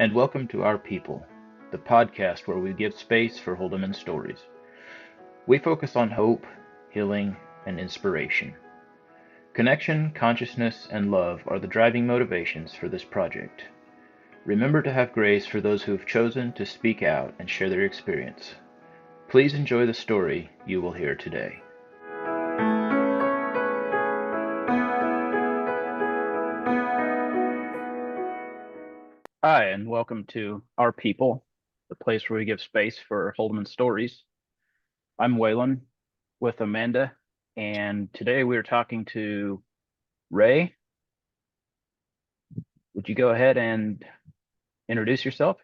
and welcome to Our People, the podcast where we give space for Holdeman Stories. We focus on hope, healing, and inspiration. Connection, consciousness, and love are the driving motivations for this project. Remember to have grace for those who have chosen to speak out and share their experience. Please enjoy the story you will hear today. Hi, and welcome to Our People, the place where we give space for Holdeman Stories. I'm Waylon with Amanda, and today we're talking to Ray. Would you go ahead and introduce yourself?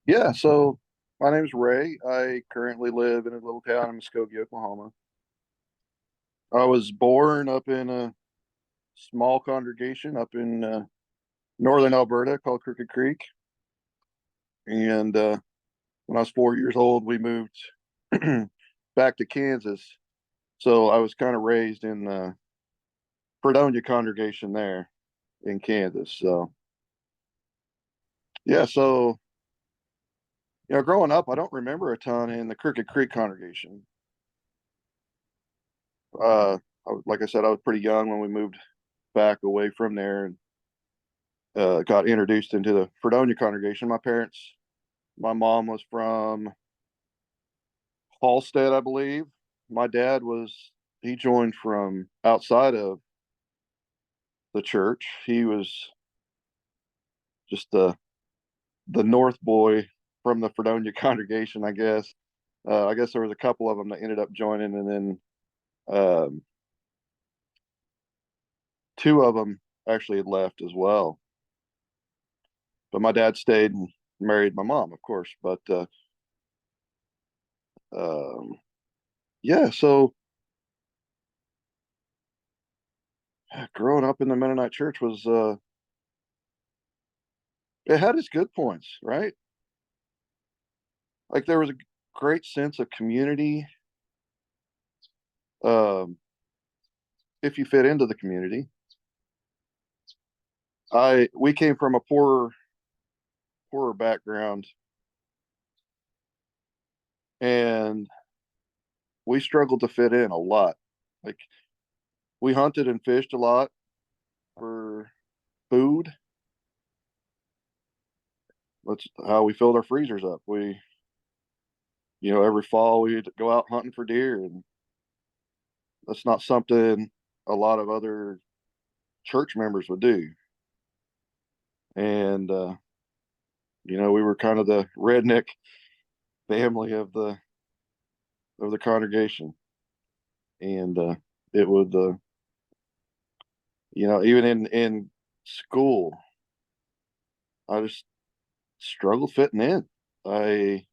Yeah, so my name's Ray. I currently live in a little town in Muskogee, Oklahoma. I was born up in a small congregation up in northern Alberta called Crooked Creek. And when I was 4 years old, we moved back to Kansas. So I was kind of raised in the Fredonia congregation there in Kansas. So, yeah, so, growing up, I don't remember a ton in the Crooked Creek congregation. Like I said, I was pretty young when we moved back away from there and got introduced into the Fredonia congregation. My mom was from Halstead, I believe. My dad he joined from outside of the church. He was just the North boy from the Fredonia congregation, I guess. I guess there was a couple of them that ended up joining, and then two of them actually had left as well. But my dad stayed and married my mom, of course. But yeah, so growing up in the Mennonite church was it had its good points, right? Like there was a great sense of community um, if you fit into the community. We came from a poorer background, and we struggled to fit in a lot. Like we hunted and fished a lot for food. That's how we filled our freezers up. Every fall we'd go out hunting for deer, and that's not something a lot of other church members would do. And we were kind of the redneck family of the congregation, and it would even in school, I just struggled fitting in. I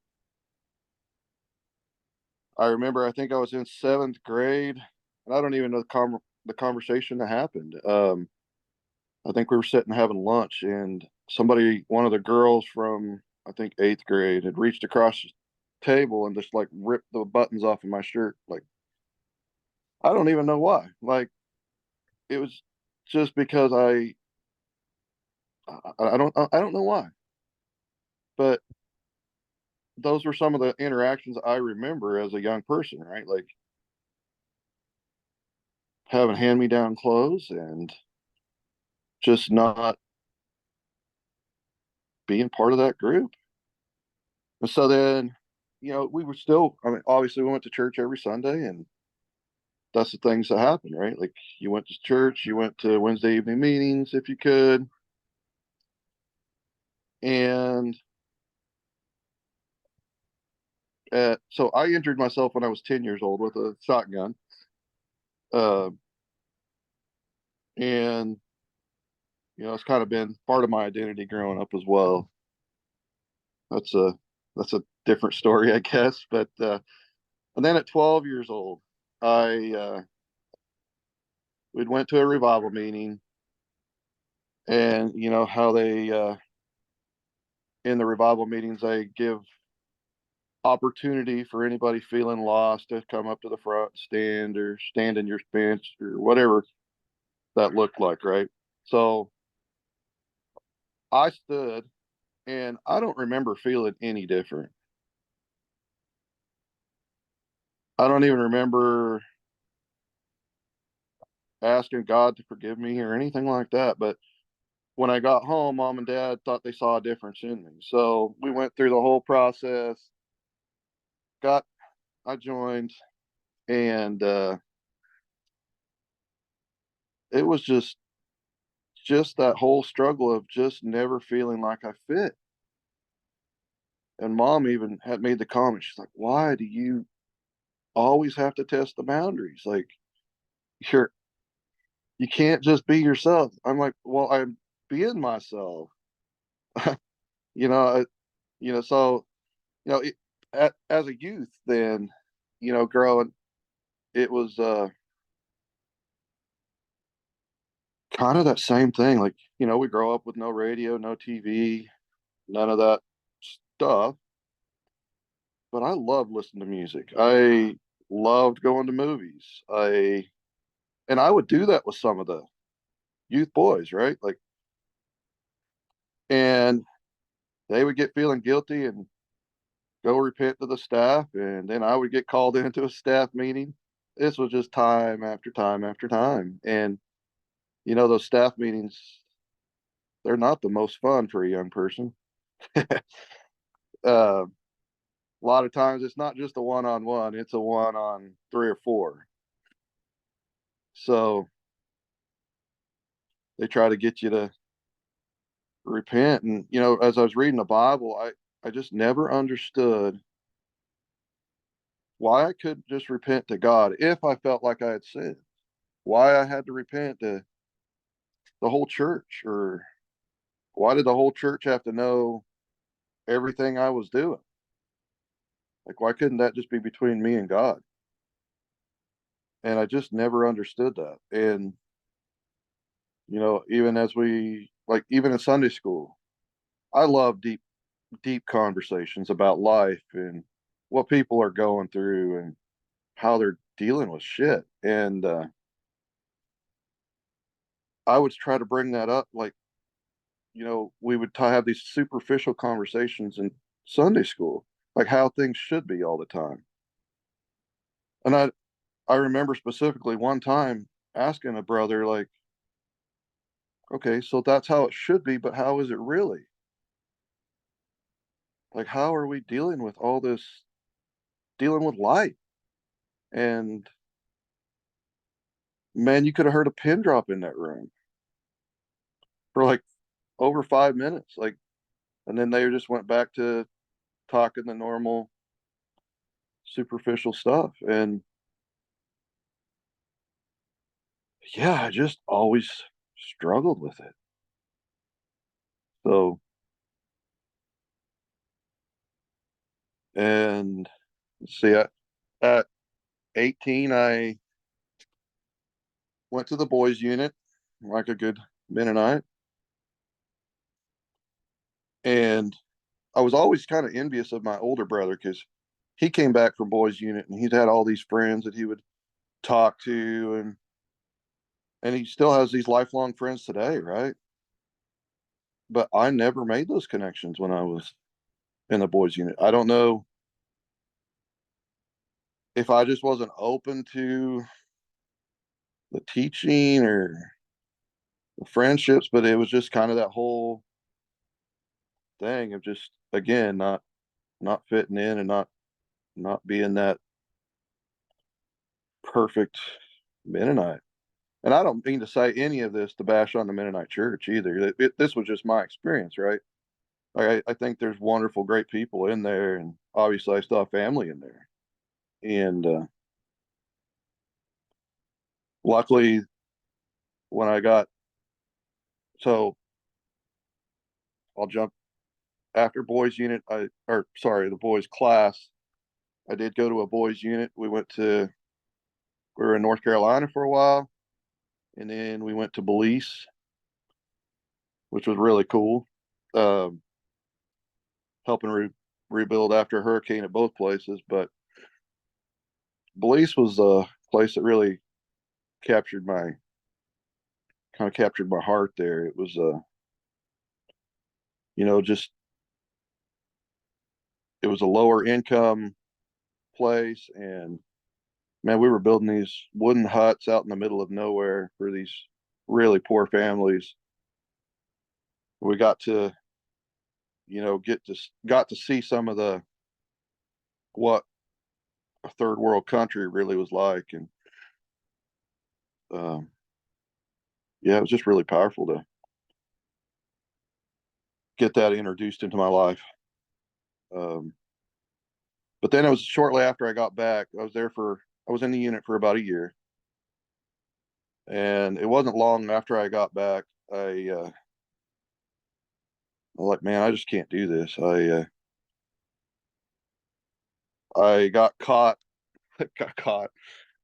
remember, I think I was in seventh grade, and I don't even know the conversation that happened. I think we were sitting having lunch, and one of the girls from I think eighth grade, had reached across the table and just like ripped the buttons off of my shirt. Like I don't even know why. Like it was just because I don't know why, but those were some of the interactions I remember as a young person, right? Like having hand me down clothes and just not being part of that group. And so then, we were still, I mean, obviously we went to church every Sunday, and that's the things that happen, right? Like you went to church, you went to Wednesday evening meetings if you could. And so I injured myself when I was 10 years old with a shotgun. Uh, and, it's kind of been part of my identity growing up as well. That's a, that's a different story, I guess. But, and then at 12 years old, we'd went to a revival meeting, and how they, in the revival meetings, they give opportunity for anybody feeling lost to come up to the front, stand or stand in your bench or whatever that looked like, right? So I stood And I don't remember feeling any different. I don't even remember asking God to forgive me or anything like that. But when I got home, mom and dad thought they saw a difference in me. So we went through the whole process, got, I joined, and it was just that whole struggle of just never feeling like I fit. And mom even had made the comment, she's like, why do you always have to test the boundaries? Like, you're, you can't just be yourself. I'm like, well, I'm being myself. you know, so, as a youth, then, growing, it was kind of that same thing. Like, we grow up with no radio, no TV, none of that stuff. But I love listening to music. I loved going to movies. And I would do that with some of the youth boys, right? Like, and they would get feeling guilty and go repent to the staff, and then I would get called into a staff meeting. This was just time after time after time. And those staff meetings, they're not the most fun for a young person. A lot of times it's not just a one-on-one, it's a one on three or four. So they try to get you to repent. And, as I was reading the Bible, I just never understood why I couldn't just repent to God if I felt like I had sinned. Why I had to repent to the whole church, or why did the whole church have to know everything I was doing? Like, why couldn't that just be between me and God? And I just never understood that. And, even as even in Sunday school, I love deep conversations about life and what people are going through and how they're dealing with shit. And I would try to bring that up. Like, we would have these superficial conversations in Sunday school, like how things should be all the time. And I remember specifically one time asking a brother, like, okay, so that's how it should be, but how is it really? Like, how are we dealing with all this, dealing with life? And man, you could have heard a pin drop in that room for like over 5 minutes. Like, and then they just went back to talking the normal superficial stuff. And yeah, I just always struggled with it. So, and let's see, at 18, I went to the boys' unit like a good Mennonite. And I was always kind of envious of my older brother because he came back from boys' unit and he'd had all these friends that he would talk to, and he still has these lifelong friends today, right? But I never made those connections when I was in the boys' unit. I don't know if I just wasn't open to the teaching or the friendships, but it was just kind of that whole thing of just, again, not fitting in and not being that perfect Mennonite. And I don't mean to say any of this to bash on the Mennonite church either. This was just my experience, right? I think there's wonderful, great people in there, and obviously I still have family in there. And luckily, when I got, so I'll jump after boys unit, or sorry, the boys class. I did go to a boys unit. We were in North Carolina for a while, and then we went to Belize, which was really cool. Um, Helping rebuild after a hurricane at both places, but Belize was a place that really captured my captured my heart there. It was just it was a lower income place, and man, we were building these wooden huts out in the middle of nowhere for these really poor families. We got to, got to see some of the what a third world country really was like, and um, yeah, it was just really powerful to get that introduced into my life. Um, but then it was shortly after I got back. I was in the unit for about a year, and it wasn't long after I got back. I'm like, man, I just can't do this. I got caught, got caught.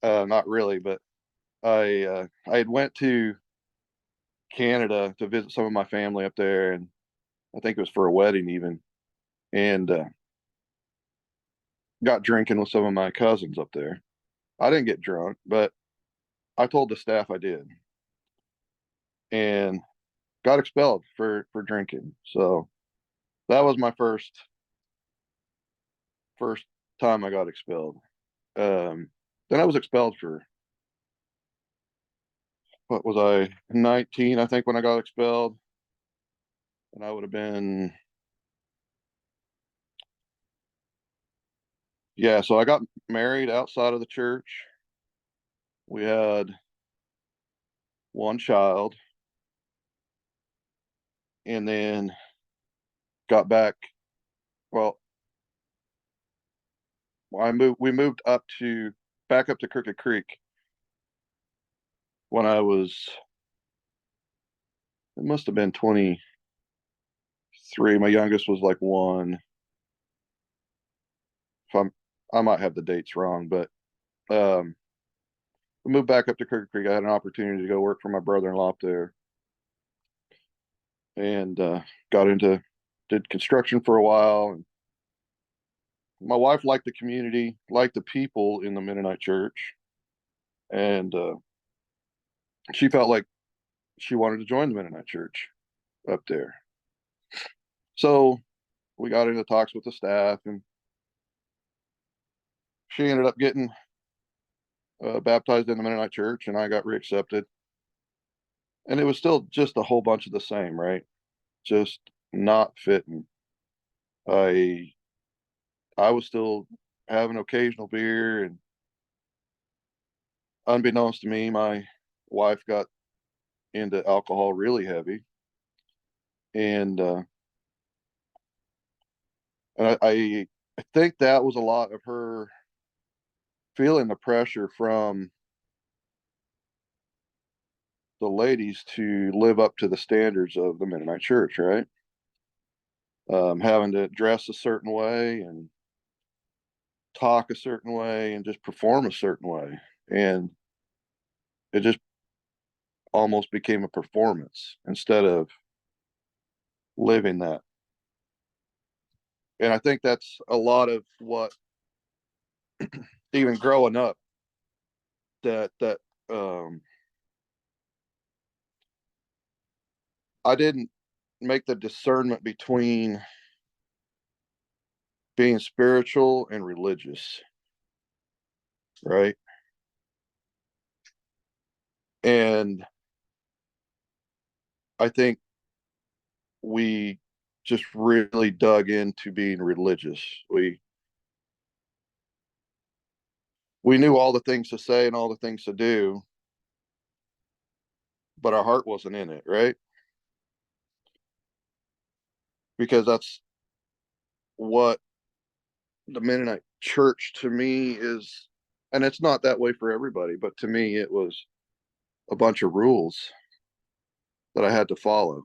Not really, but I had went to Canada to visit some of my family up there, and I think it was for a wedding even, and got drinking with some of my cousins up there. I didn't get drunk, but I told the staff I did, and got expelled for drinking. So that was my first time I got expelled. Then I was expelled for what was I 19? I think when I got expelled, and I would have been yeah. So I got married outside of the church. We had one child, and then got back. Well, I moved. We moved up to back up to Crooked Creek when I was. It must have been 23. My youngest was like one. If I might have the dates wrong, but um, we moved back up to Crooked Creek. I had an opportunity to go work for my brother-in-law up there, and got into did construction for a while. And my wife liked the community, liked the people in the Mennonite church, and she felt like she wanted to join the Mennonite church up there. So we got into talks with the staff, and she ended up getting baptized in the Mennonite church, and I got reaccepted. And it was still just a whole bunch of the same, right? Just not fitting. I I was still having occasional beer, and unbeknownst to me, my wife got into alcohol really heavy, and I think that was a lot of her feeling the pressure from the ladies to live up to the standards of the Mennonite church, right? Having to dress a certain way and talk a certain way and just perform a certain way. And it just almost became a performance instead of living that. And I think that's a lot of what, even growing up, that I didn't make the discernment between being spiritual and religious, right? And I think we just really dug into being religious. We knew all the things to say and all the things to do, but our heart wasn't in it, right? Because that's what the Mennonite church to me is, and it's not that way for everybody, but to me it was a bunch of rules that I had to follow.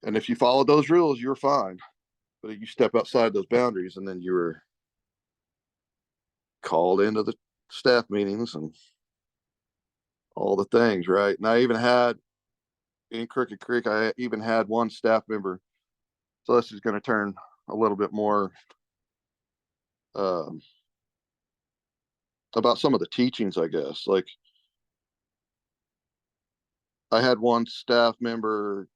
And if you followed those rules, you were fine. But you step outside those boundaries, and then you were called into the staff meetings and all the things, right? And I even had in Crooked Creek, I even had one staff member. So this is going to turn a little bit more um, about some of the teachings, I guess. Like I had one staff member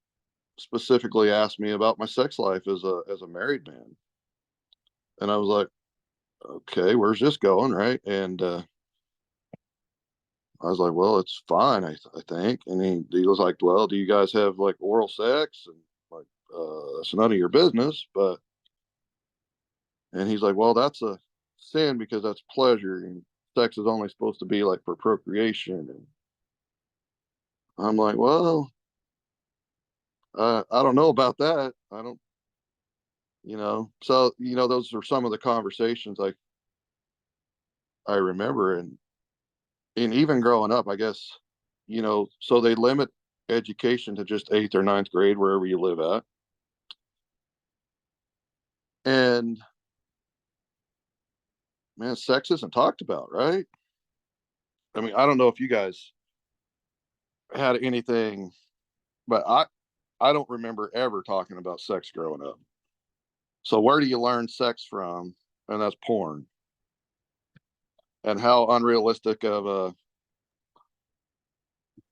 specifically asked me about my sex life as a married man, and I was like, okay, where's this going, right? And I was like, well, it's fine, I think. And he was like, well, do you guys have like oral sex? And like, that's none of your business. And he's like, well, that's a sin because that's pleasure, and sex is only supposed to be like for procreation. And I'm like, well, I don't know about that. I don't, So those are some of the conversations I remember, and even growing up, I guess, so they limit education to just eighth or ninth grade wherever you live at. And man, sex isn't talked about, right? I mean, I don't know if you guys had anything, but I don't remember ever talking about sex growing up. So where do you learn sex from? And that's porn. And how unrealistic of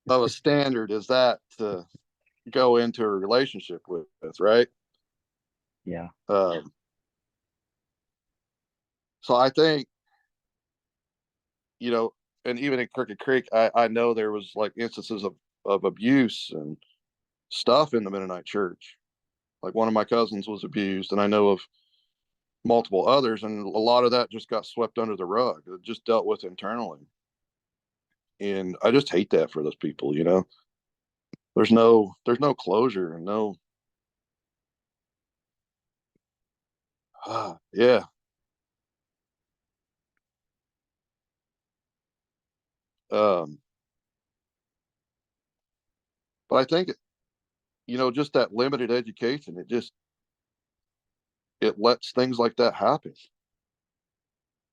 a standard is that to go into a relationship with, right? Yeah. Um, so I think, you know, and even in Crooked Creek, I know there was like instances of abuse and stuff in the Mennonite church. Like one of my cousins was abused, and I know of multiple others, and a lot of that just got swept under the rug. It just dealt with internally. And I just hate that for those people. There's no closure and no yeah. Um, but I think just that limited education, it lets things like that happen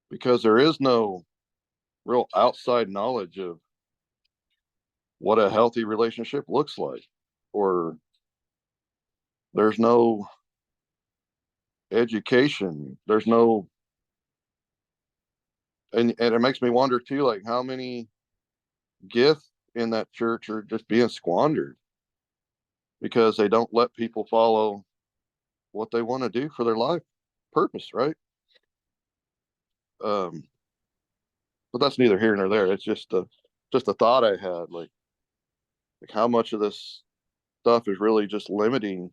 because there is no real outside knowledge of what a healthy relationship looks like, or there's no education, there's no, and it makes me wonder too, like how many gifts in that church are just being squandered because they don't let people follow what they want to do for their life purpose, right? um but that's neither here nor there. It's just a thought I had, like how much of this stuff is really just limiting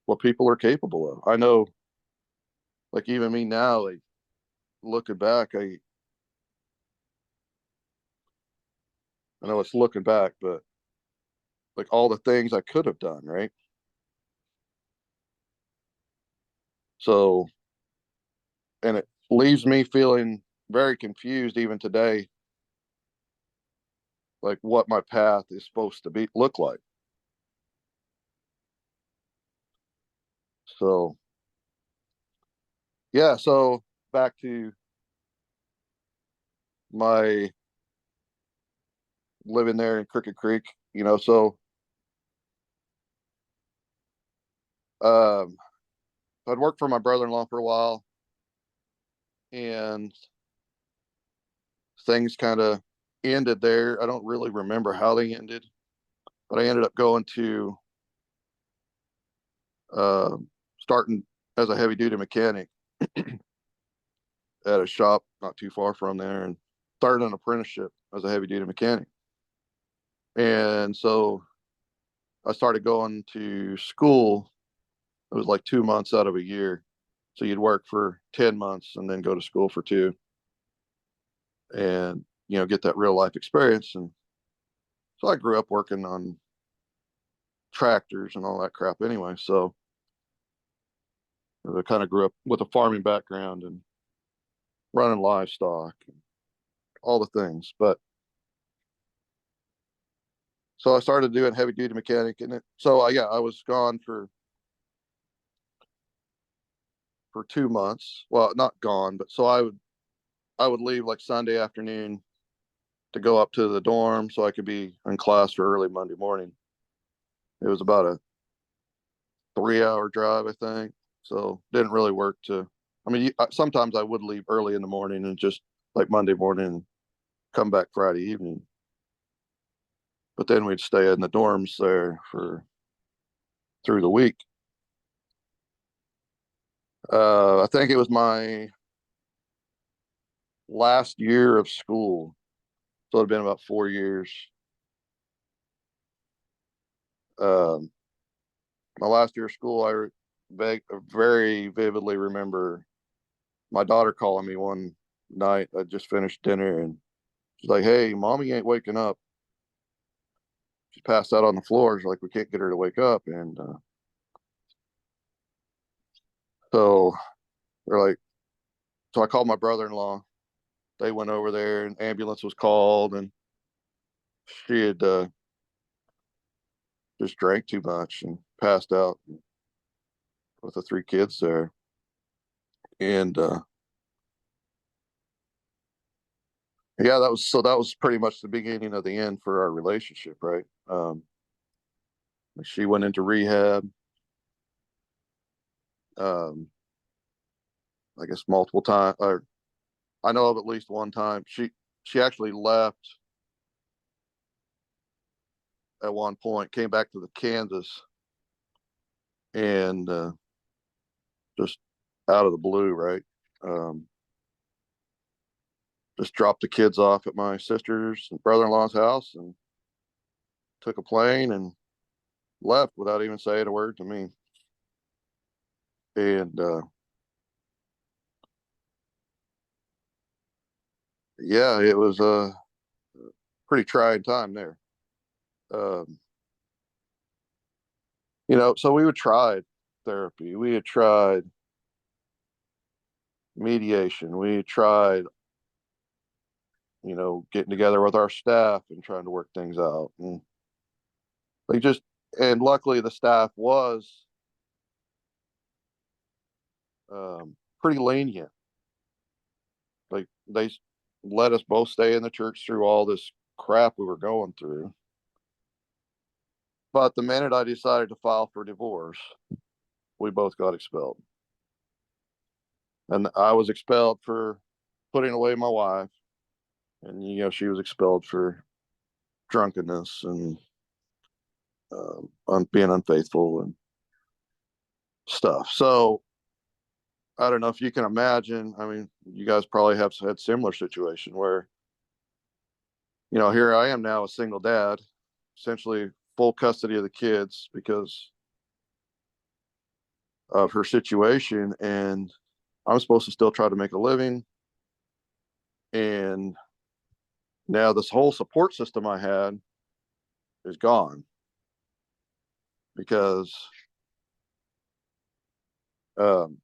what people are capable of. I know, like even me now, like looking back, I know it's looking back, but like all the things I could have done, right? So, and it leaves me feeling very confused even today, like what my path is supposed to be look like. So, yeah, so back to my living there in Crooked Creek, so um I'd worked for my brother-in-law for a while, and things kind of ended there. I don't really remember how they ended, but I ended up going to uh, starting as a heavy duty mechanic at a shop not too far from there, and started an apprenticeship as a heavy duty mechanic. And so I started going to school. It was like 2 months out of a year. So you'd work for 10 months and then go to school for two, and, get that real life experience. And so I grew up working on tractors and all that crap anyway. So I kind of grew up with a farming background and running livestock and all the things. But so I started doing heavy duty mechanic, and yeah, I was gone for 2 months. Well, not gone, but so I would leave like Sunday afternoon to go up to the dorm so I could be in class for early Monday morning. It was about a 3-hour drive, I think. So didn't really work to. I mean, sometimes I would leave early in the morning and just like Monday morning and come back Friday evening. But then we'd stay in the dorms there for through the week. I think it was my last year of school, so it'd been about 4 years. Um, my last year of school, very vividly remember my daughter calling me one night. I just finished dinner, and she's like, "Hey, mommy ain't waking up. She's passed out on the floor. She's like, we can't get her to wake up." And so they're like, so I called my brother-in-law. They went over there, and ambulance was called, and she had just drank too much and passed out with the three kids there. And yeah, that was pretty much the beginning of the end for our relationship, right? She went into rehab. Um, I guess multiple times, or I know of at least one time. She actually left at one point, came back to the Kansas, and just out of the blue, right? Um, just dropped the kids off at my sister's and brother-in-law's house, and took a plane and left without even saying a word to me. And yeah, it was a pretty trying time there. Um, so we had tried therapy, we had tried mediation, we had tried, getting together with our staff and trying to work things out. And they just, and luckily the staff was pretty lenient. Like they let us both stay in the church through all this crap we were going through. But the minute I decided to file for divorce, we both got expelled. And I was expelled for putting away my wife, and she was expelled for drunkenness and being unfaithful and stuff. So I don't know if you can imagine. I mean, you guys probably have had similar situation where, here I am now, a single dad, essentially full custody of the kids because of her situation, and I'm supposed to still try to make a living. And now this whole support system I had is gone because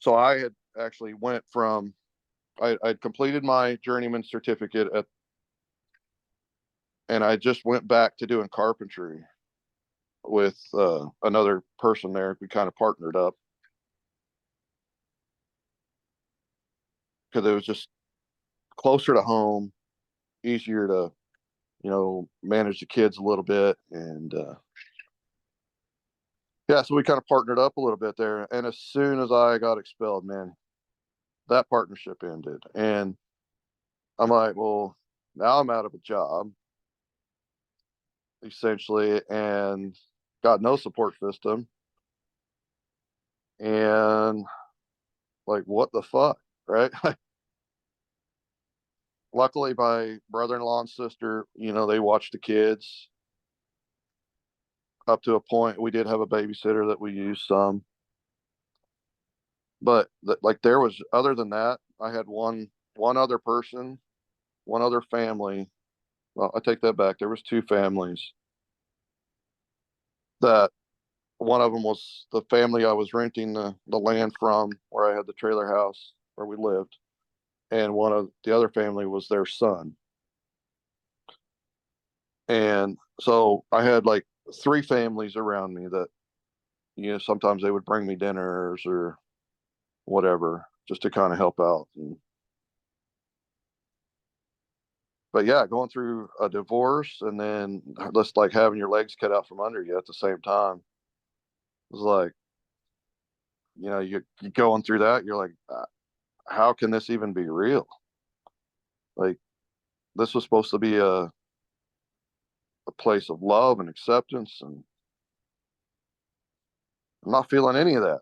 so I had actually went from I'd completed my journeyman certificate and I just went back to doing carpentry with another person there. We kind of partnered up because it was just closer to home, easier to manage the kids a little bit. And yeah, so we kind of partnered up a little bit there. And as soon as I got expelled, man, that partnership ended. And I'm like, well, now I'm out of a job essentially, and got no support system. And like, what the fuck, right? Luckily, my brother-in-law and sister, they watched the kids up to a point. We did have a babysitter that we used some, but like there was, other than that, I had one other person, one other family. Well, I take that back. There was two families. That one of them was the family I was renting the land from, where I had the trailer house where we lived, and one of the other family was their son. And so I had like three families around me that, sometimes they would bring me dinners or whatever just to kind of help out. But yeah, going through a divorce and then just like having your legs cut out from under you at the same time was like, you going through that, you're like, how can this even be real? Like, this was supposed to be a place of love and acceptance, and I'm not feeling any of that.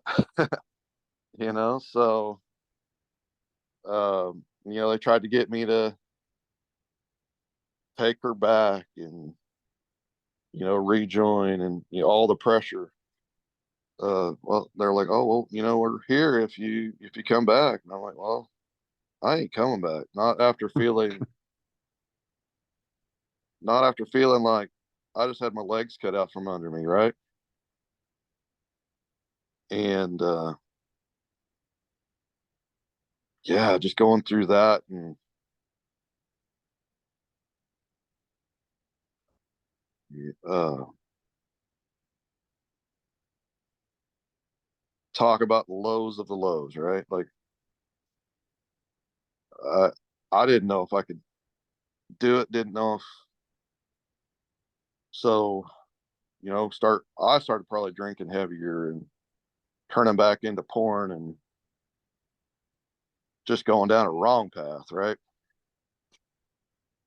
So they tried to get me to take her back and rejoin, and all the pressure. Well, they're like, oh well, we're here if you come back, and I'm like, well, I ain't coming back, not after feeling like I just had my legs cut out from under me, right? And yeah, just going through that, and uh talk about the lows of the lows, right? Like, I I didn't know if I could do it, didn't know if so. I started probably drinking heavier and turning back into porn and just going down a wrong path, right?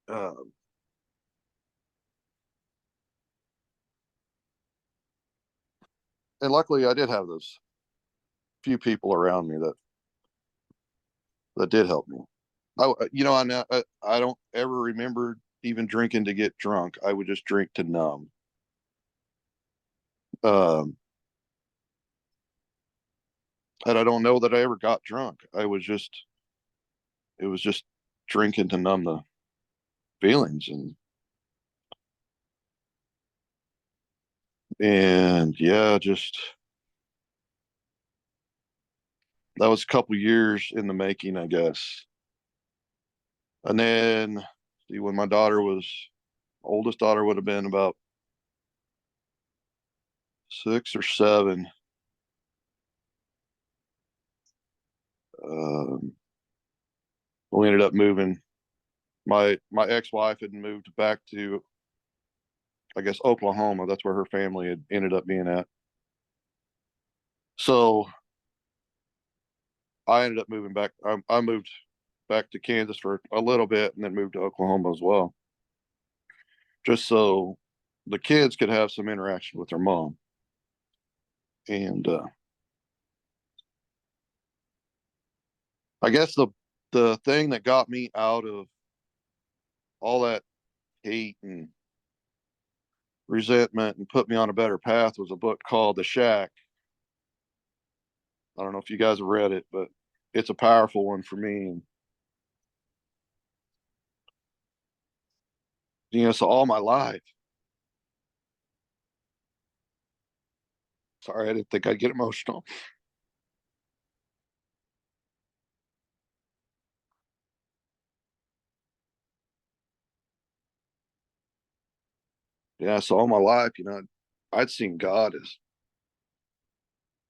Um, and luckily, I did have those few people around me that did help me. I don't ever remember even drinking to get drunk. I would just drink to numb. Um, and I don't know that I ever got drunk. It was just drinking to numb the feelings, and yeah, just that was a couple years in the making, I guess. And then, see, when my oldest daughter would have been about 6 or 7. Um, we ended up moving. My ex-wife had moved back to, I guess, Oklahoma. That's where her family had ended up being at. So I ended up moving back. I moved back to Kansas for a little bit, and then moved to Oklahoma as well, just so the kids could have some interaction with their mom. And I guess the thing that got me out of all that hate and resentment and put me on a better path was a book called The Shack. I don't know if you guys have read it, but it's a powerful one for me. And so all my life, sorry, I didn't think I'd get emotional. Yeah, so all my life, I'd seen God as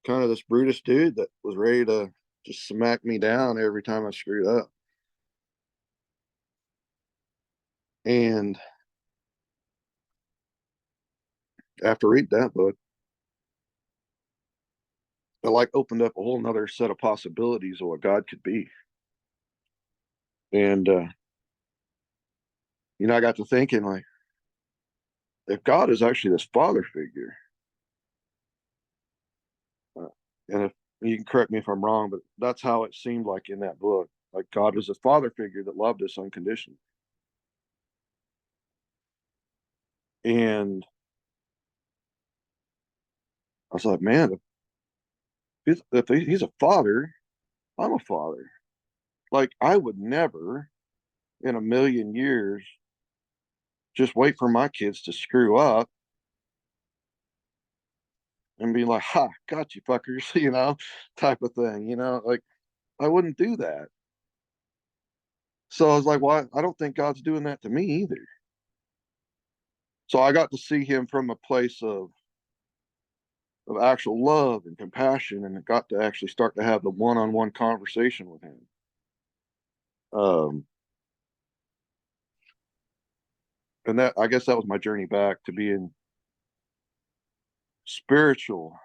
kind of this brutish dude that was ready to just smack me down every time I screwed up. And after reading that book, it like opened up a whole nother set of possibilities of what God could be. And I got to thinking, like, if God is actually this father figure, uh, and if you can correct me if I'm wrong, but that's how it seemed like in that book. Like, God was a father figure that loved us unconditionally. And I was like, man, if he's a father, I'm a father. Like, I would never in a million years just wait for my kids to screw up and be like, ha, got you fuckers, type of thing, like, I wouldn't do that. So I was like, well, I don't think God's doing that to me either. So I got to see him from a place of actual love and compassion, and got to actually start to have the one-on-one conversation with him. Um, and that, I guess, that was my journey back to being spiritual,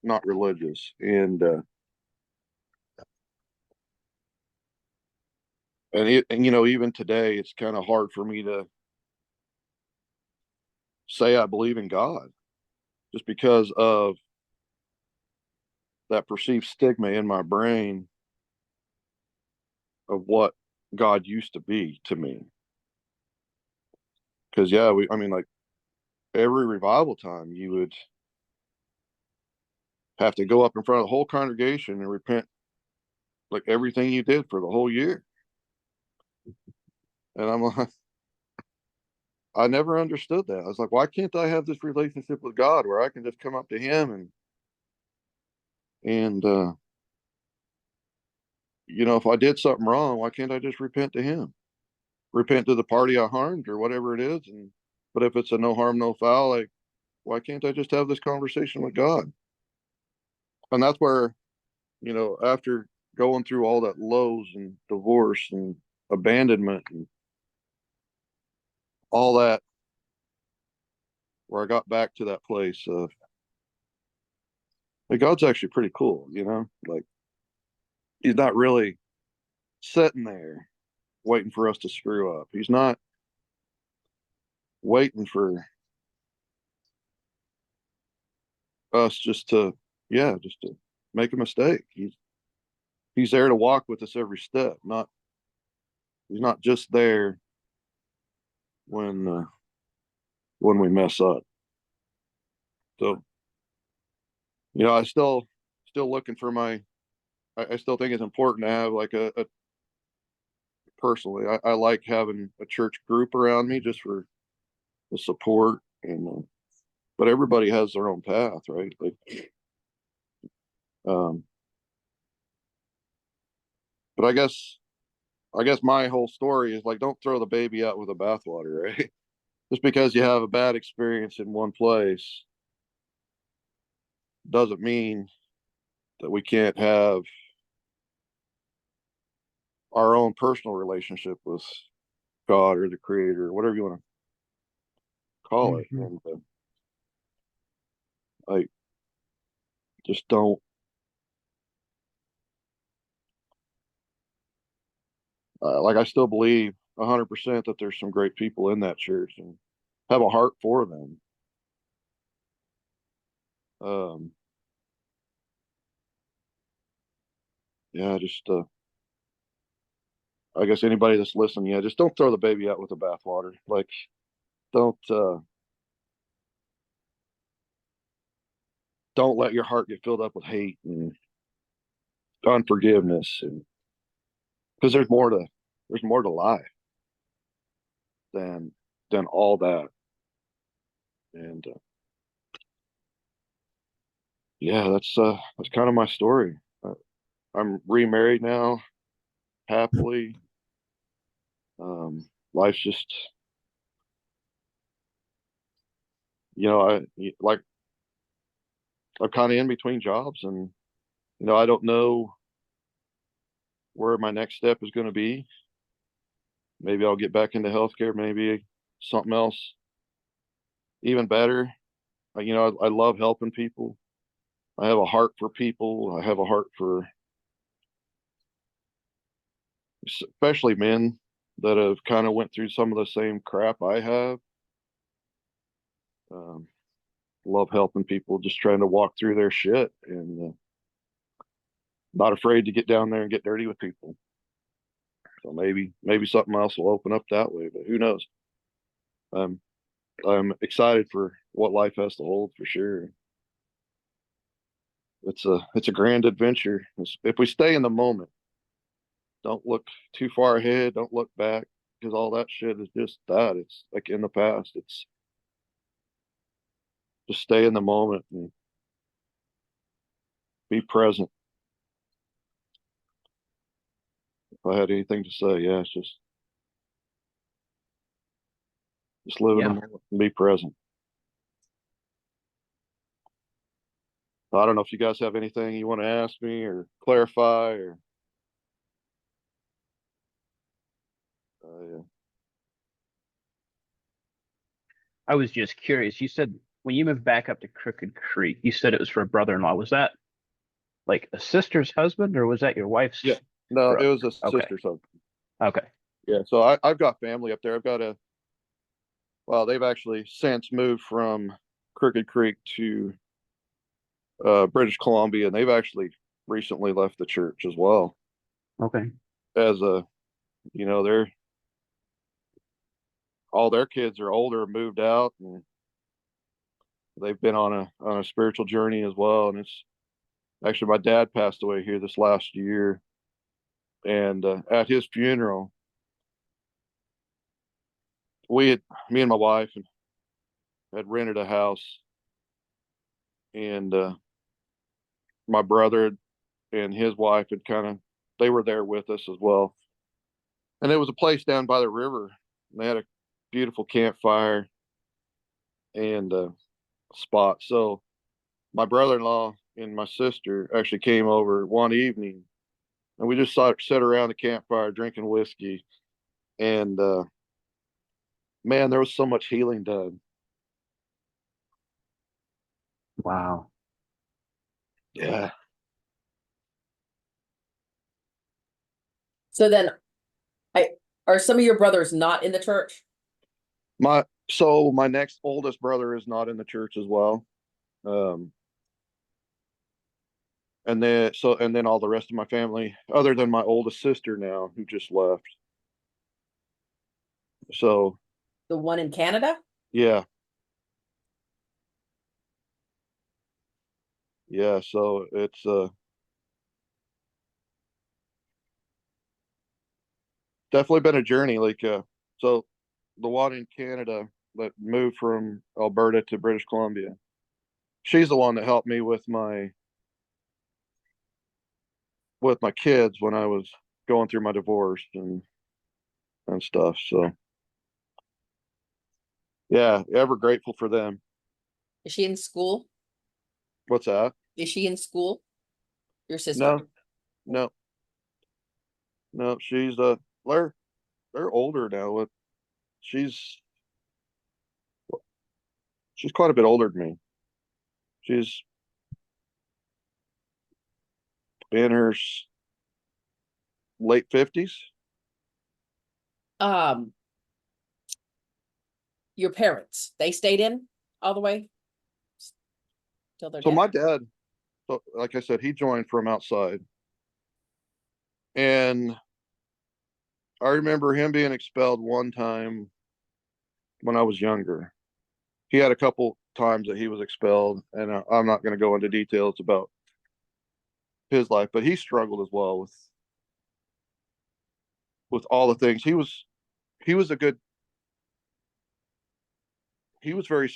not religious. And even today, it's kind of hard for me to say I believe in God, just because of that perceived stigma in my brain of what God used to be to me. Because yeah, I mean, like every revival time, you would have to go up in front of the whole congregation and repent like everything you did for the whole year. And I'm like, I never understood that. I was like, why can't I have this relationship with God where I can just come up to Him and if I did something wrong, why can't I just repent to Him? Repent to the party I harmed or whatever it is. But if it's a no harm, no foul, like, why can't I just have this conversation with God? And that's where, after going through all that lows and divorce and abandonment and all that, where I got back to that place of, hey, God's actually pretty cool, like He's not really sitting there waiting for us to screw up. He's not waiting for us just to make a mistake. He's there to walk with us every step. He's not just there when we mess up. So, I still looking for I still think it's important to have like a personally, I like having a church group around me just for the support but everybody has their own path, right? Like, um, but I guess my whole story is like, don't throw the baby out with the bathwater, right? Just because you have a bad experience in one place doesn't mean that we can't have our own personal relationship with God or the Creator, or whatever you want to call it. Mm-hmm. And I just don't. Like, I still believe 100% that there's some great people in that church and have a heart for them. Um, yeah, just I guess anybody that's listening, yeah, just don't throw the baby out with the bathwater. Like, don't don't let your heart get filled up with hate and unforgiveness, and because there's more to life than all that. And yeah, that's kind of my story. I'm remarried now, happily. Life's just, I like I'm kind of in between jobs, and I don't know where my next step is going to be. Maybe I'll get back into healthcare. Maybe something else even better. I love helping people. I have a heart for people. I have a heart for especially men that have kind of went through some of the same crap I have. Um, Love helping people, just trying to walk through their shit and not afraid to get down there and get dirty with people. So maybe something else will open up that way, but who knows? Um, I'm excited for what life has to hold for sure. It's a grand adventure. If we stay in the moment, don't look too far ahead, don't look back, because all that shit is just that. It's like in the past. It's just stay in the moment and be present. If I had anything to say, yeah, it's just live in the Yeah. moment and be present. I don't know if you guys have anything you want to ask me or clarify or yeah. I was just curious. You said when you moved back up to Crooked Creek, you said it was for a brother-in-law. Was that like a sister's husband, or was that your Yeah. wife's No, it brother? was a Okay. sister's husband. Okay. Yeah, so I've got family up there. Well, they've actually since moved from Crooked Creek to British Columbia, and they've actually recently left the church as well. Okay. As a, they're all their kids are older, moved out, and they've been on a spiritual journey as well. And it's actually my dad passed away here this last year, and at his funeral, me and my wife had rented a house, and my brother and his wife had they were there with us as well. And it was a place down by the river. They had a beautiful campfire and spot. So my brother-in-law and my sister actually came over one evening, and we just sat around the campfire drinking whiskey. And man, there was so much healing done. Wow. Yeah. So then, are some of your brothers not in the church? My next oldest brother is not in the church as well. And then all the rest of my family, other than my oldest sister now, who just left. So The one in Canada? yeah. Yeah, so it's definitely been a journey. So the one in Canada that moved from Alberta to British Columbia, she's the one that helped me with my kids when I was going through my divorce and stuff. So yeah, ever grateful for them. Is she in school? What's that? Is she in school? Your sister? No, no, no. They're older now. She's she's quite a bit older than me. She's in her late 50s. Your parents, they stayed in all the way till their So death? my dad, so like I said, he joined from outside, and I remember him being expelled one time when I was younger. He had a couple times that he was expelled, and I'm not going to go into details about his life, but he struggled as well with all the things. He was a good he was very,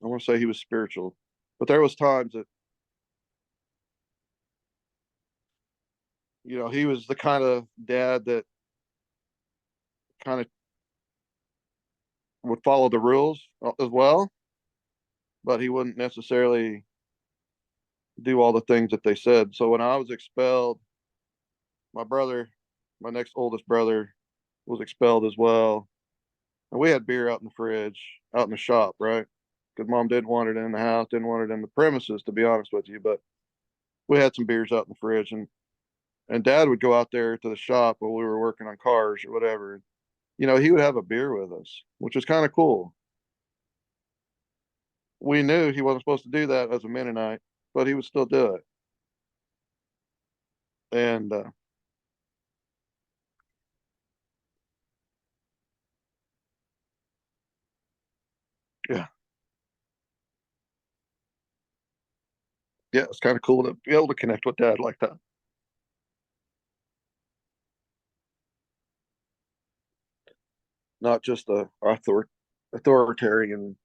I want to say he was spiritual, but there was times that he was the kind of dad that kind of would follow the rules as well, but he wouldn't necessarily do all the things that they said. So when I was expelled, my brother, my next oldest brother, was expelled as well. And we had beer out in the fridge, out in the shop, right? Because mom didn't want it in the house, didn't want it in the premises, to be honest with you. But we had some beers out in the fridge, and dad would go out there to the shop while we were working on cars or whatever. He would have a beer with us, which was kind of cool. We knew he wasn't supposed to do that as a Mennonite, but he would still do it. And yeah, yeah, it's kind of cool to be able to connect with dad like that. Not just a authoritarian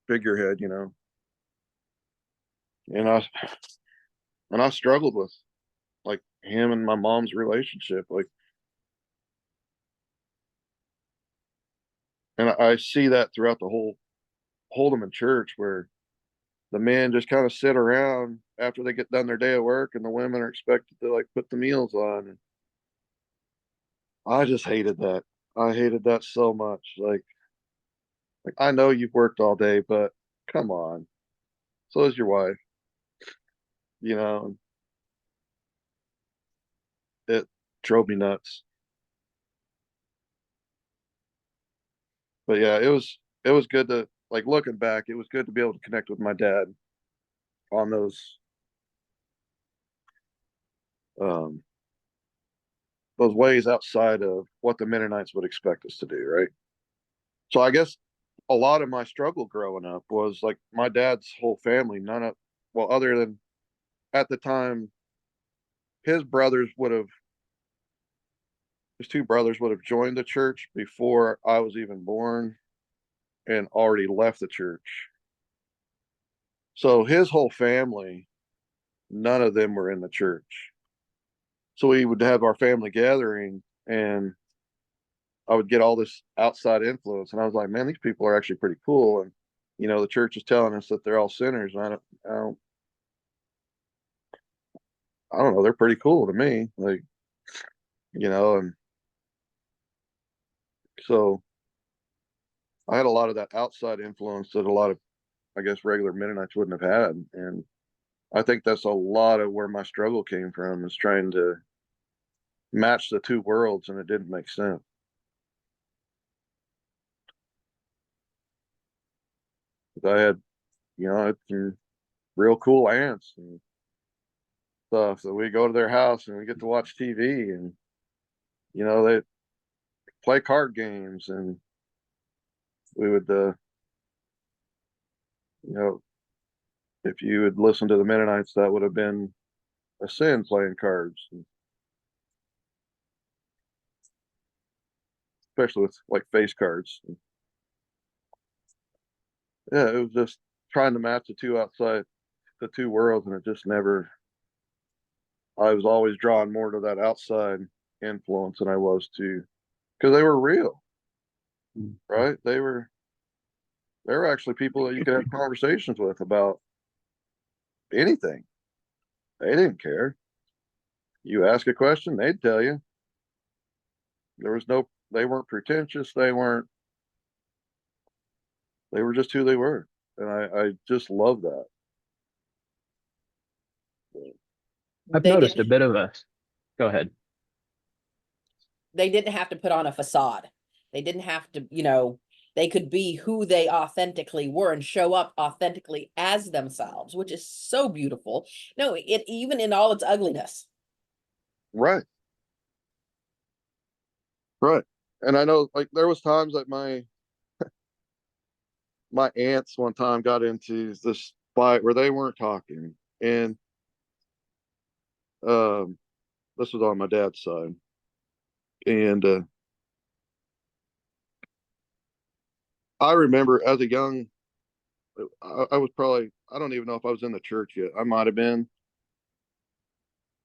figurehead. And I struggled with like him and my mom's relationship, and I see that throughout the whole Holdeman church, where the men just kind of sit around after they get done their day of work, and the women are expected to like put the meals on. And I just hated that. I hated that so much. Like I know you've worked all day, but come on. So is your wife. You know, it drove me nuts. But yeah, it was good to, like, looking back, it was good to be able to connect with my dad on those ways outside of what the Mennonites would expect us to do, right? So I guess a lot of my struggle growing up was like my dad's whole family, other than at the time, his two brothers would have joined the church before I was even born and already left the church. So his whole family, none of them were in the church. So we would have our family gathering and I would get all this outside influence. And I was like, man, these people are actually pretty cool. And, the church is telling us that they're all sinners. And I don't know. They're pretty cool to me. Like, and so I had a lot of that outside influence that a lot of, I guess, regular Mennonites wouldn't have had. And I think that's a lot of where my struggle came from, is trying to match the two worlds, and it didn't make sense. I had, I had some real cool aunts and stuff that we go to their house and we get to watch TV, and, they play card games, and we would, if you would listen to the Mennonites, that would have been a sin, playing cards, especially with like face cards. Yeah, it was just trying to match the two worlds, and it just never. I was always drawn more to that outside influence than I was to, because they were real, right? They were actually people that you could have conversations with about anything. They didn't care. You ask a question, they'd tell you. They weren't pretentious. They were just who they were. And I just love that. I've They noticed a didn't bit of a. Go ahead. they didn't have to put on a facade. They didn't have to, they could be who they authentically were and show up authentically as themselves, which is so beautiful. No, even in all its ugliness. Right. Right. And I know, like, there was times that my aunts one time got into this fight where they weren't talking, and this was on my dad's side, and I remember as a young, I was probably, I don't even know if I was in the church yet. I might have been,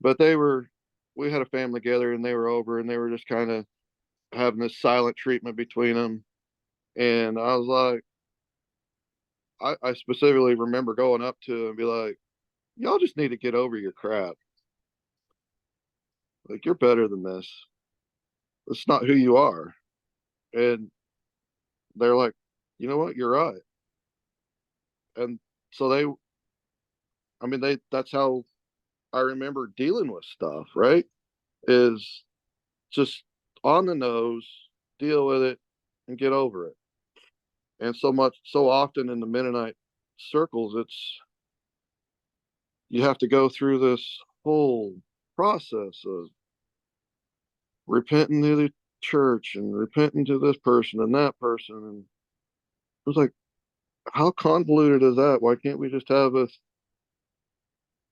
but we had a family together, and they were over, and they were just kind of having this silent treatment between them, and I was like, I specifically remember going up to and be like, y'all just need to get over your crap. Like, you're better than this. It's not who you are. And they're like, you know what? You're right. And so that's how I remember dealing with stuff, right? Is just on the nose, deal with it, and get over it. And so often in the Mennonite circles, you have to go through this whole process of repenting to the church and repenting to this person and that person. And it was like, how convoluted is that? Why can't we just have a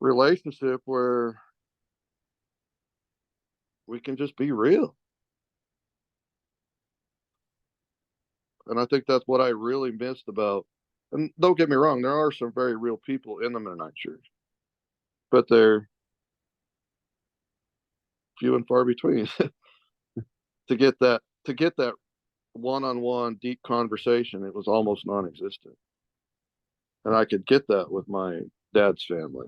relationship where we can just be real? And I think that's what I really missed about. And don't get me wrong, there are some very real people in the Mennonite church, but they're few and far between. To get that one-on-one deep conversation, it was almost non-existent. And I could get that with my dad's family.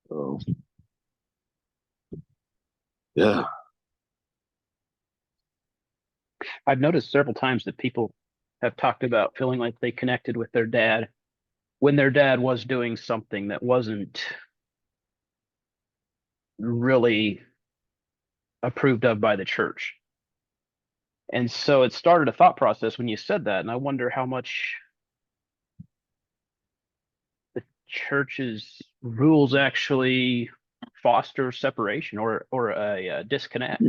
So, yeah. I've noticed several times that people have talked about feeling like they connected with their dad when their dad was doing something that wasn't really approved of by the church. And so it started a thought process when you said that, and I wonder how much the church's rules actually foster separation or a disconnect.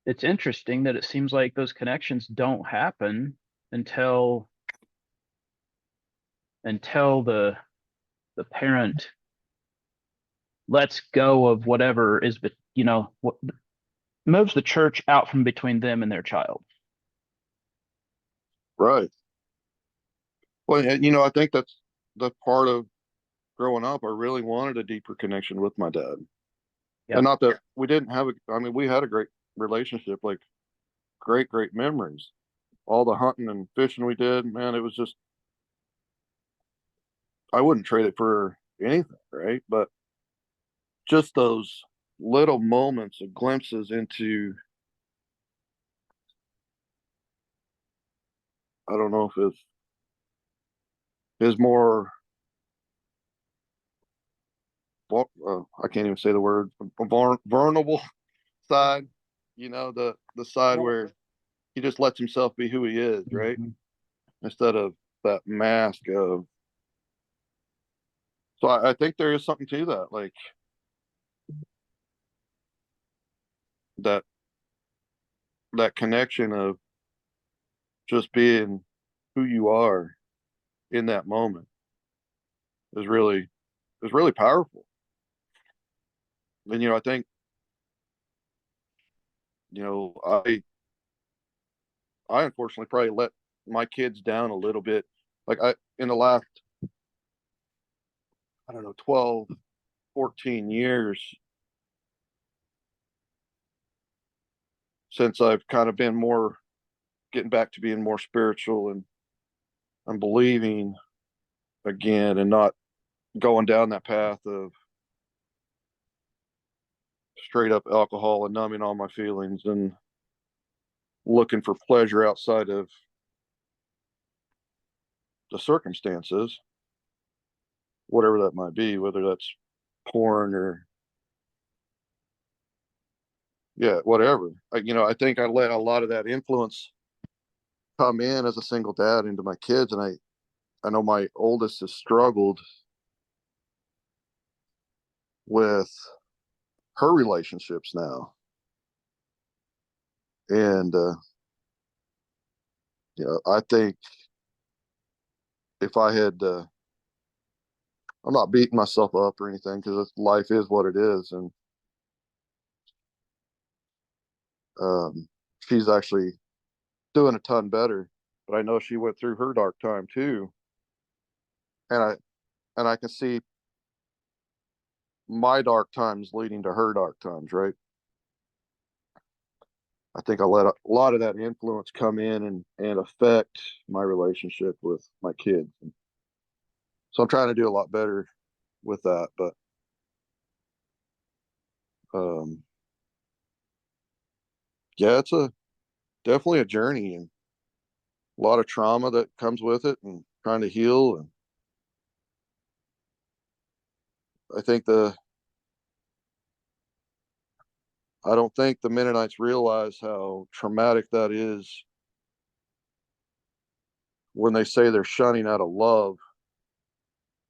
It's interesting that it seems like those connections don't happen until the parent lets go of whatever is, what moves the church out from between them and their child. Right. Well, and, I think that's the part of growing up. I really wanted a deeper connection with my dad. Yeah. And not that we didn't have we had a great relationship, like great memories. All the hunting and fishing we did, man, it was just, I wouldn't trade it for anything, right? But just those little moments of glimpses into, I don't know if it's his more, I can't even say the word, vulnerable side, the side where he just lets himself be who he is, right? Mm-hmm. Instead of that mask of. So I think there is something to that, like that connection of just being who you are in that moment is really powerful. And I think I unfortunately probably let my kids down a little bit. Like in the last, I don't know, 12, 14 years since I've kind of been more getting back to being more spiritual and I'm believing again and not going down that path of straight up alcohol and numbing all my feelings and looking for pleasure outside of the circumstances, whatever that might be, whether that's porn or whatever. I think I let a lot of that influence come in as a single dad into my kids, and I know my oldest has struggled with her relationships now, and I think if I had, I'm not beating myself up or anything because life is what it is, and she's actually doing a ton better. But I know she went through her dark time too, and I can see my dark times leading to her dark times, right? I think I let a lot of that influence come in and affect my relationship with my kids. So I'm trying to do a lot better with that, but um, it's definitely a journey and a lot of trauma that comes with it and trying to heal. And I think I don't think the Mennonites realize how traumatic that is when they say they're shunning out of love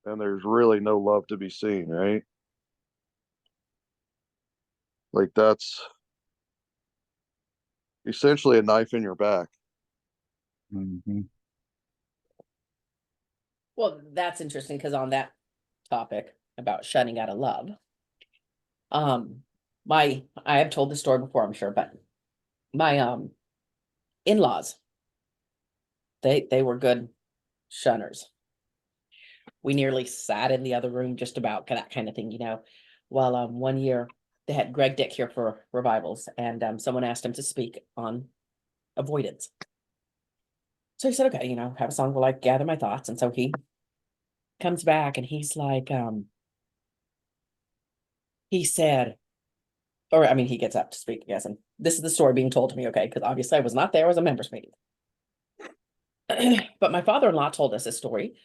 and there's really no love to be seen, right? Like that's essentially a knife in your back. Mm-hmm. Well, that's interesting because on that topic about shutting out of love, I have told the story before, I'm sure, but my in-laws, they were good shunners. We nearly sat in the other room just about that kind of thing, Well, one year they had Greg Dick here for revivals, and someone asked him to speak on avoidance. So he said, okay, have a song while I gather my thoughts. And so he comes back and he's like, he said, he gets up to speak, I guess. And this is the story being told to me, okay? Because obviously I was not there, it was a members meeting. But my father-in-law told us this story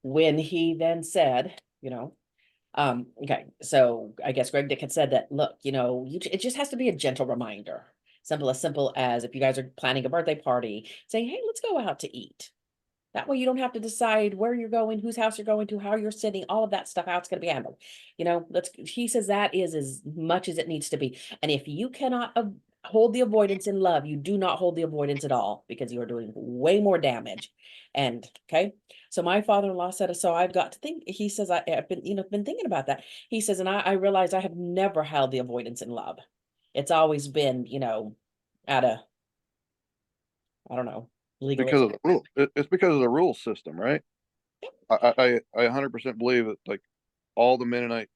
when he then said, okay, so I guess Greg Dick had said that, look, it just has to be a gentle reminder Simple as if you guys are planning a birthday party, saying, hey, let's go out to eat. That way you don't have to decide where you're going, whose house you're going to, how you're sitting, all of that stuff, how it's going to be handled. He says that is as much as it needs to be. And if you cannot hold the avoidance in love, you do not hold the avoidance at all, because you are doing way more damage. And okay. So my father-in-law said, so I've got to think, he says, I've been thinking about that. He says, and I realized I have never held the avoidance in love. It's always been, at a, I don't know, because legalism. of the rule. It's because of the rule system, right? I 100% believe that, like, all the Mennonite,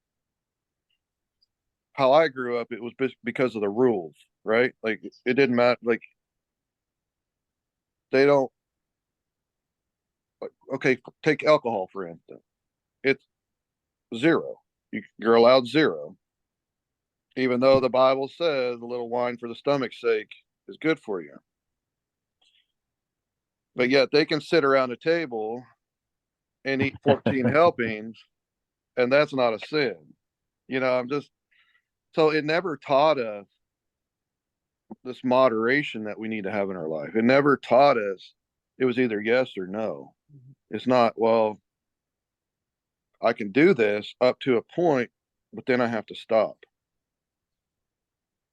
how I grew up, it was because of the rules, right? Like, it didn't matter. Like, they don't, like, okay, take alcohol, for instance. It's zero. You're allowed zero, even though the Bible says a little wine for the stomach's sake is good for you. But yet they can sit around a table and eat 14 helpings, and that's not a sin. So it never taught us this moderation that we need to have in our life. It never taught us it was either yes or no. It's not, well, I can do this up to a point, but then I have to stop.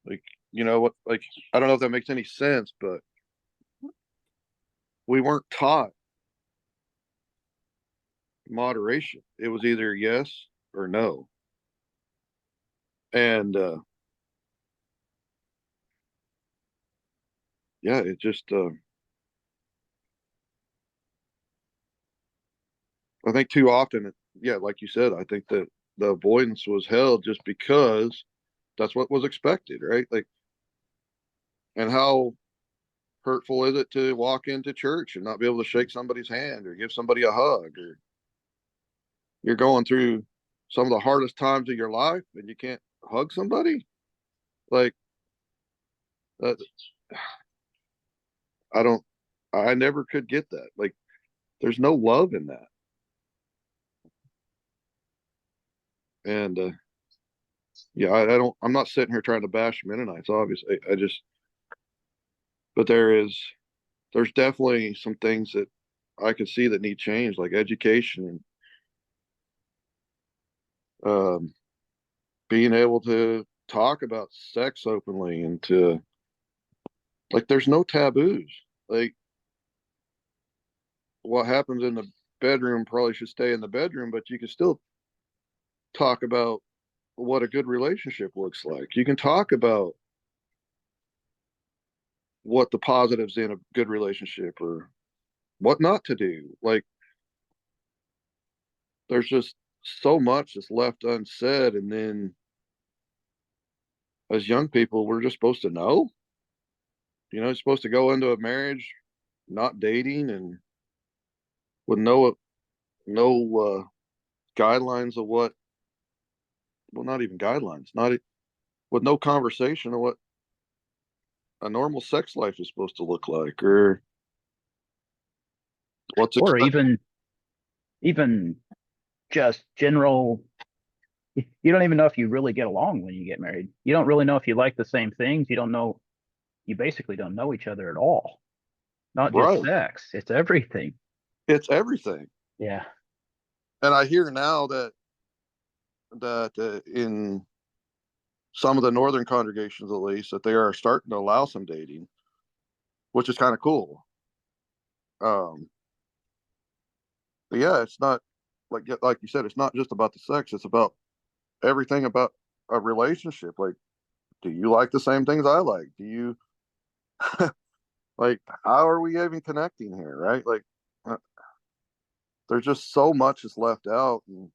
Like, what, like, I don't know if that makes any sense, but we weren't taught moderation. It was either yes or no. And yeah, it just I think too often, yeah, like you said, I think that the avoidance was held just because that's what was expected, right? Like, and how hurtful is it to walk into church and not be able to shake somebody's hand or give somebody a hug, or you're going through some of the hardest times of your life and you can't hug somebody? Like, that, I never could get that. Like, there's no love in that. And yeah, I'm not sitting here trying to bash Mennonites, obviously. But there's definitely some things that I could see that need change, like education and being able to talk about sex openly, and to, like, there's no taboos. Like, what happens in the bedroom probably should stay in the bedroom, but you can still talk about what a good relationship looks like. You can talk about what the positives in a good relationship, or what not to do. Like, there's just so much that's left unsaid. And then as young people, we're just supposed to know, you're supposed to go into a marriage not dating, and with no guidelines of what, well, not even guidelines, not with no conversation of what a normal sex life is supposed to look like, or what's Or expected. even just general, you don't even know if you really get along when you get married. You don't really know if you like the same things. You basically don't know each other at all. Not just Right. sex, it's everything. It's everything. Yeah. And I hear now that in some of the northern congregations, at least, that they are starting to allow some dating, which is kind of cool. But yeah, it's not, like you said, it's not just about the sex. It's about everything about a relationship. Like, do you like the same things I like? Do you like, how are we even connecting here, right? Like, uh, there's just so much is left out, and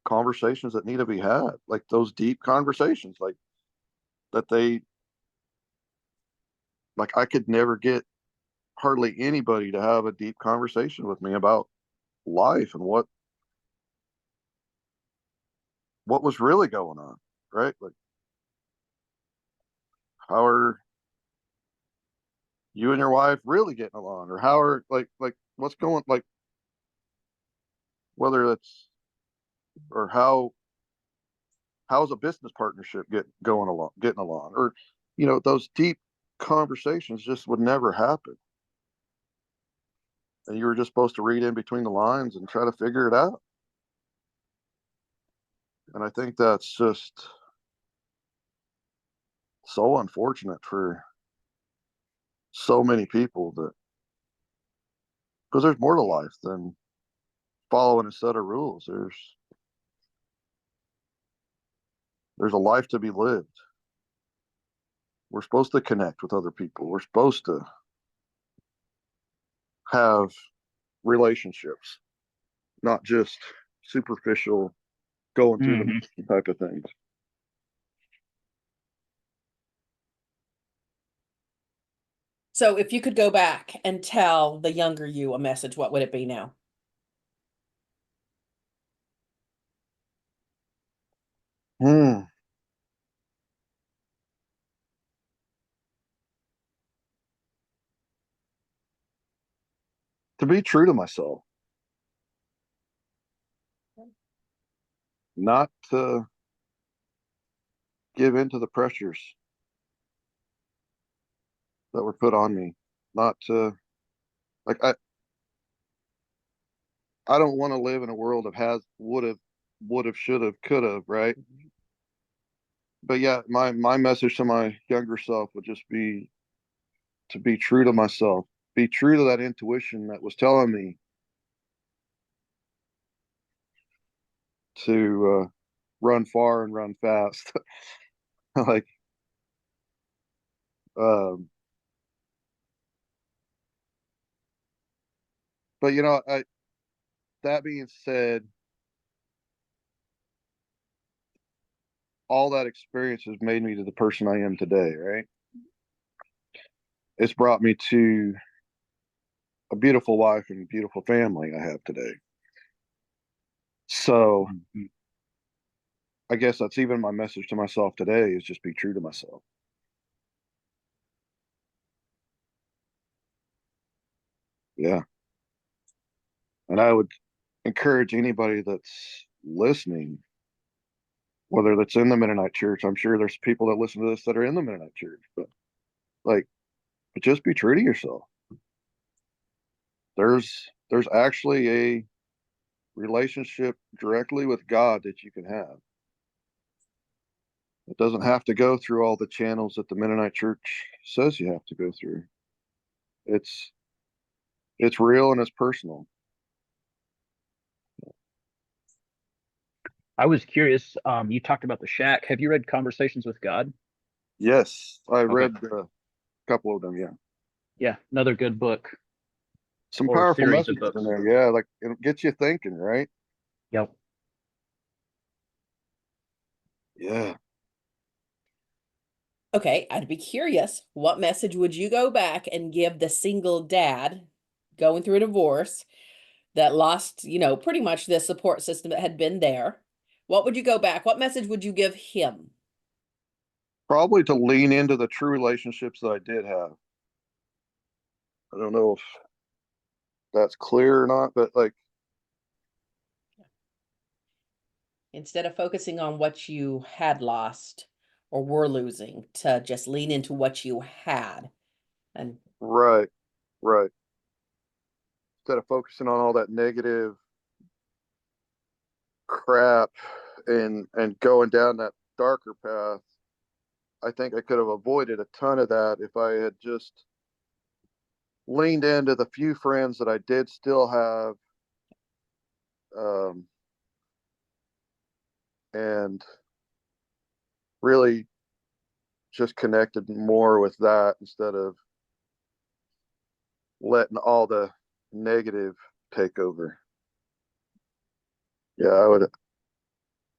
conversations that need to be had, like those deep conversations, like that they, like, I could never get hardly anybody to have a deep conversation with me about life and what was really going on, right? Like, how are you and your wife really getting along, or how are, like what's going, like, whether it's, or how's a business partnership getting along, or those deep conversations just would never happen. And you were just supposed to read in between the lines and try to figure it out. And I think that's just so unfortunate for so many people, that because there's more to life than following a set of rules. There's a life to be lived. We're supposed to connect with other people. We're supposed to have relationships, not just superficial going through the motion type of things. So if you could go back and tell the younger you a message, what would it be now? To be true to myself. Not to give in to the pressures that were put on me. Not to, like, I don't want to live in a world of has, would have, should have, could have, right? But yeah, my message to my younger self would just be to be true to myself, be true to that intuition that was telling me to run far and run fast. Like, but that being said, all that experience has made me to the person I am today, right? It's brought me to a beautiful wife and beautiful family I have today. So I guess that's even my message to myself today, is just be true to myself. Yeah. And I would encourage anybody that's listening, whether that's in the Mennonite church. I'm sure there's people that listen to this that are in the Mennonite church, but just be true to yourself. There's actually a relationship directly with God that you can have. It doesn't have to go through all the channels that the Mennonite church says you have to go through. It's real and it's personal. I was curious. You talked about the shack. Have you read Conversations with God? Yes, I read a couple of them. Yeah. Yeah, another good book. Some Or powerful series of messages in books. there. Yeah, like it gets you thinking, right? Yep. Yeah. Okay, I'd be curious, what message would you go back and give the single dad going through a divorce that lost, pretty much the support system that had been there? What would you go back? What message would you give him? Probably to lean into the true relationships that I did have. I don't know if that's clear or not, but like, Instead of focusing on what you had lost or were losing, to just lean into what you had. And right. Instead of focusing on all that negative crap and going down that darker path, I think I could have avoided a ton of that if I had just leaned into the few friends that I did still have, and really just connected more with that instead of letting all the negative take over. Yeah,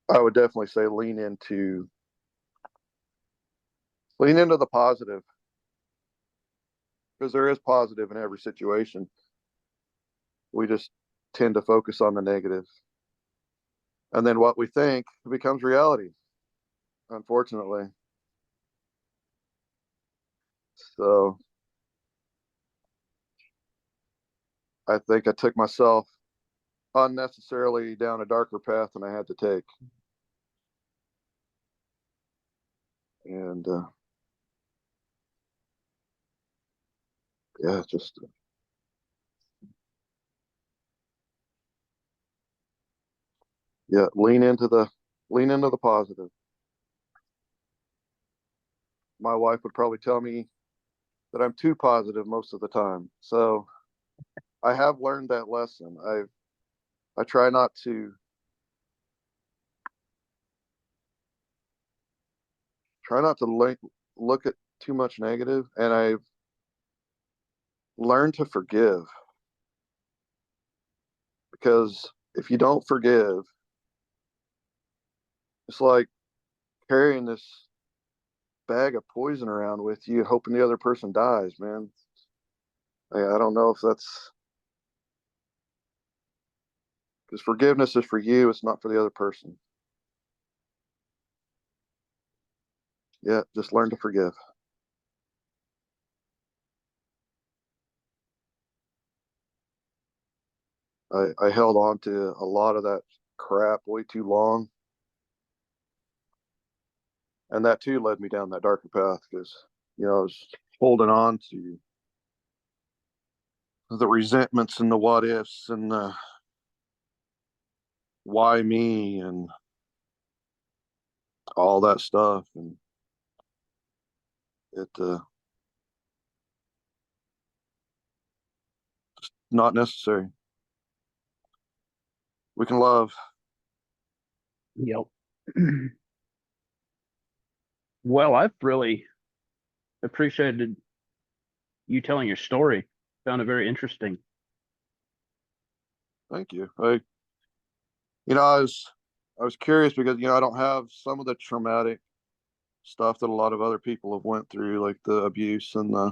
I would definitely say lean into the positive, because there is positive in every situation. We just tend to focus on the negative, and then what we think becomes reality, unfortunately. So I think I took myself unnecessarily down a darker path than I had to take. And yeah, just yeah, lean into the positive. My wife would probably tell me that I'm too positive most of the time. So I have learned that lesson. I try not to look at too much negative, and I've learned to forgive, because if you don't forgive, it's like carrying this bag of poison around with you, hoping the other person dies, man. I don't know if that's, because forgiveness is for you, it's not for the other person. Yeah, just learn to forgive. I held on to a lot of that crap way too long. And that too led me down that darker path, because, I was holding on to the resentments and the what ifs and the why me and all that stuff. And it, just not necessary. We can love. Yep. Well, I've really appreciated you telling your story. Found it very interesting. Thank you. I was curious because, I don't have some of the traumatic stuff that a lot of other people have went through, like the abuse and the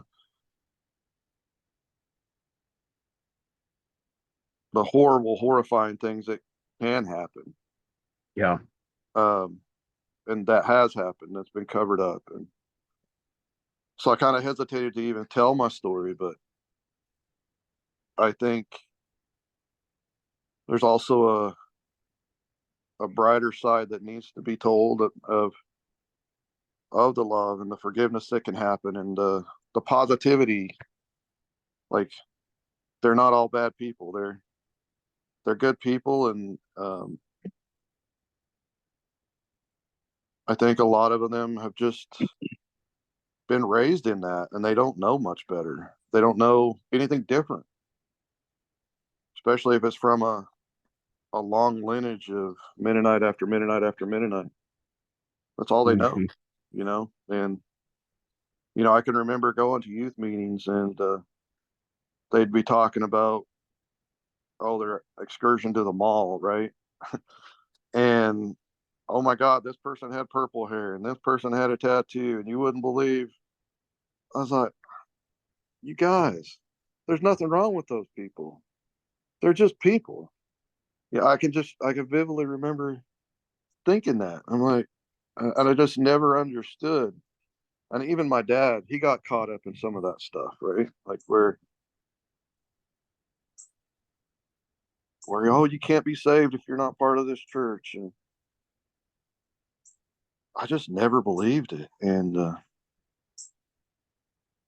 horrible, horrifying things that can happen. Yeah. And that has happened. That's been covered up. And so I kind of hesitated to even tell my story, but I think there's also a brighter side that needs to be told of the love and the forgiveness that can happen, and the positivity. Like, they're not all bad people. They're good people, and I think a lot of them have just been raised in that, and they don't know much better. They don't know anything different, especially if it's from a long lineage of Mennonite after Mennonite after Mennonite. That's all they know, And I can remember going to youth meetings, and they'd be talking about, their excursion to the mall, right? And oh my God, this person had purple hair and this person had a tattoo, and you wouldn't believe. I was like, you guys, there's nothing wrong with those people. They're just people. Yeah, I can vividly remember thinking that. I'm like, and I just never understood. And even my dad, he got caught up in some of that stuff, right? Like where you can't be saved if you're not part of this church, and I just never believed it. And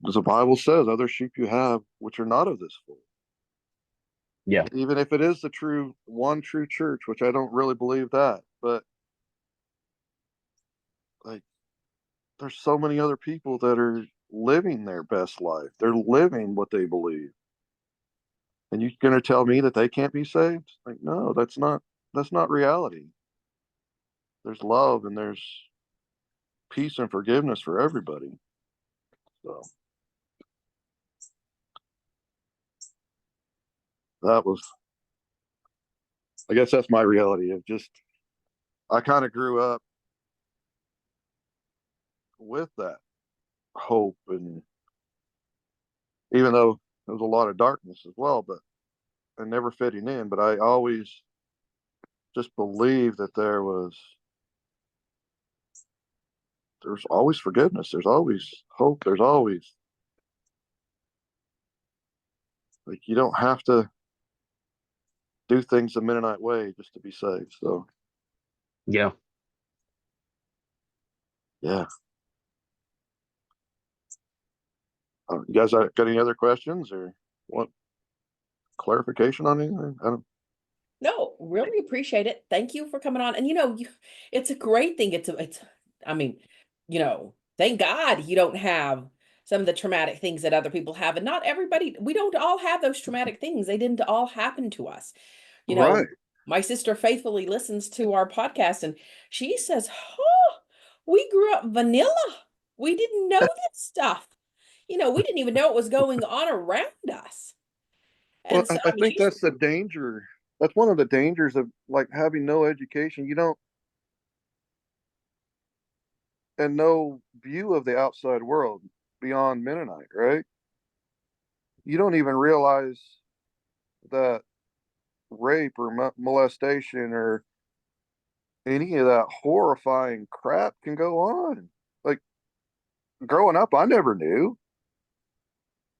as the Bible says, other sheep you have which are not of this fold. Yeah. Even if it is the one true church, which I don't really believe that, but like, there's so many other people that are living their best life. They're living what they believe. And you're going to tell me that they can't be saved? Like, no, that's not reality. There's love and there's peace and forgiveness for everybody. So that was, I guess that's my reality of just, I kind of grew up with that hope, and even though there was a lot of darkness as well, but and never fitting in, but I always just believed that there's always forgiveness, there's always hope, there's always, like, you don't have to do things the Mennonite way just to be saved. So Yeah. yeah, You guys got any other questions or want clarification on anything? I don't. No, really appreciate it. Thank you for coming on. And it's a great thing. I mean, thank God you don't have some of the traumatic things that other people have. And not everybody, we don't all have those traumatic things. They didn't all happen to us. Right. My sister faithfully listens to our podcast and she says, "Oh, we grew up vanilla. We didn't know this stuff. We didn't even know what was going on around us." Well, And so, I think that's the danger. That's one of the dangers of like having no education. You don't, and no view of the outside world beyond Mennonite, right? You don't even realize that rape or molestation or any of that horrifying crap can go on. Like growing up, I never knew.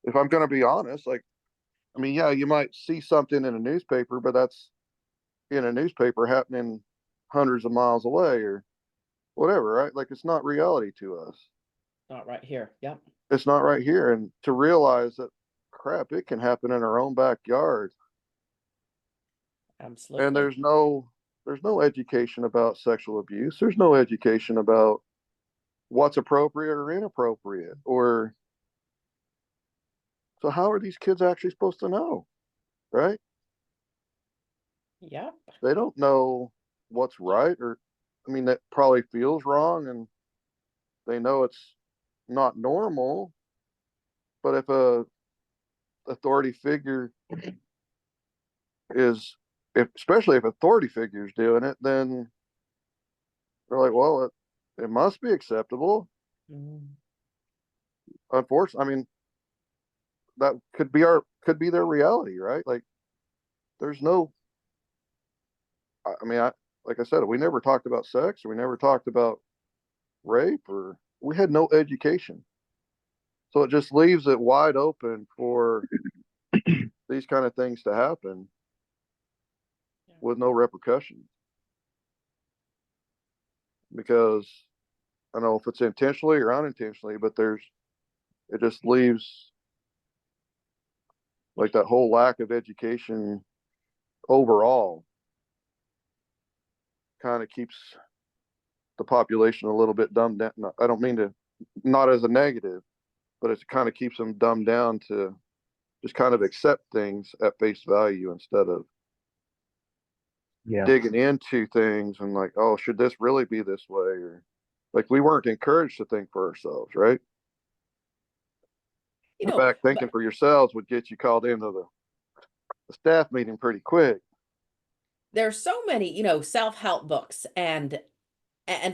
If I'm going to be honest, like, I mean, yeah, you might see something in a newspaper, but that's in a newspaper happening hundreds of miles away or whatever, right? Like it's not reality to us. not right here. Yep. It's not right here. And to realize that crap, it can happen in our own backyard. Absolutely. And there's no education about sexual abuse. There's no education about what's appropriate or inappropriate. Or so how are these kids actually supposed to know? Right? Yep. They don't know what's right, or I mean that probably feels wrong and they know it's not normal. But if a authority figure is especially if authority figure is doing it, then they're like, well, it must be acceptable. Mm. Unfortunately, I mean, that could be their reality, right? Like, there's no. I mean, like I said, we never talked about sex, or we never talked about rape, or we had no education. So it just leaves it wide open for these kind of things to happen with no repercussions. Because I don't know if it's intentionally or unintentionally, but it just leaves like that whole lack of education overall kind of keeps the population a little bit dumbed down. I don't mean to, not as a negative, but it kind of keeps them dumbed down to just kind of accept things at face value instead of digging into things and like, oh, should this really be this way? Or like we weren't encouraged to think for ourselves, right? In fact, thinking for yourselves would get you called into the staff meeting pretty quick. There's so many, self-help books and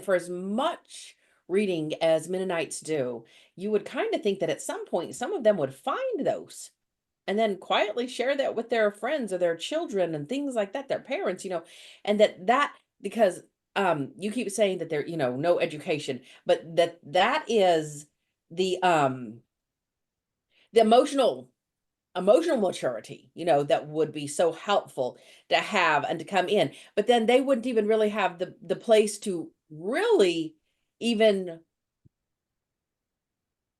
for as much reading as Mennonites do, you would kind of think that at some point some of them would find those and then quietly share that with their friends or their children and things like that, their parents, and that because you keep saying that there, no education, but that is the emotional maturity, that would be so helpful to have and to come in. But then they wouldn't even really have the place to really even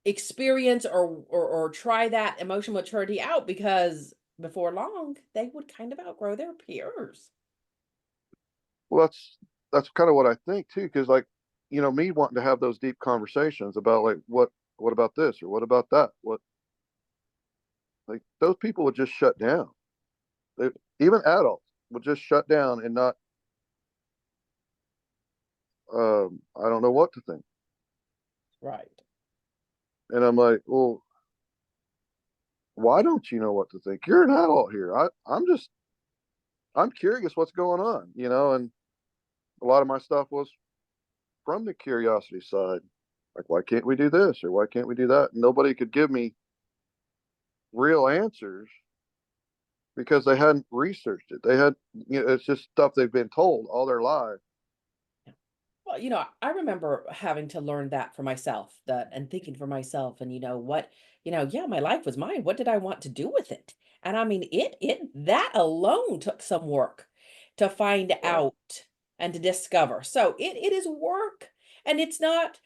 experience or try that emotional maturity out, because before long they would kind of outgrow their peers. Well, that's kind of what I think too, because like, me wanting to have those deep conversations about like what about this or what about that, what, like those people would just shut down. Even adults would just shut down and not. I don't know what to think. Right. And I'm like, well, why don't you know what to think? You're an adult here. I'm curious what's going on, and a lot of my stuff was from the curiosity side. Like, why can't we do this or why can't we do that? And nobody could give me real answers because they hadn't researched it. They had, it's just stuff they've been told all their lives. Well, I remember having to learn that for myself, and thinking for myself, and what, yeah, my life was mine. What did I want to do with it? And I mean, that alone took some work to find out and to discover. So it is work, and it's not,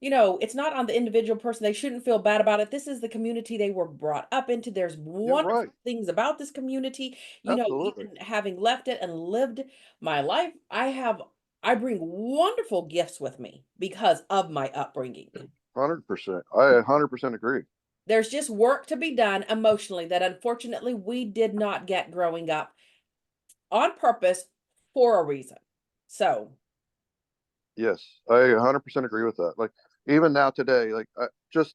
it's not on the individual person. They shouldn't feel bad about it. This is the community they were brought up into. There's You're wonderful right. things about this community. Absolutely. Even having left it and lived my life, I bring wonderful gifts with me because of my upbringing. 100%. I 100% agree. There's just work to be done emotionally that unfortunately we did not get growing up on purpose for a reason. So, Yes, I 100% agree with that. Like even now today, like just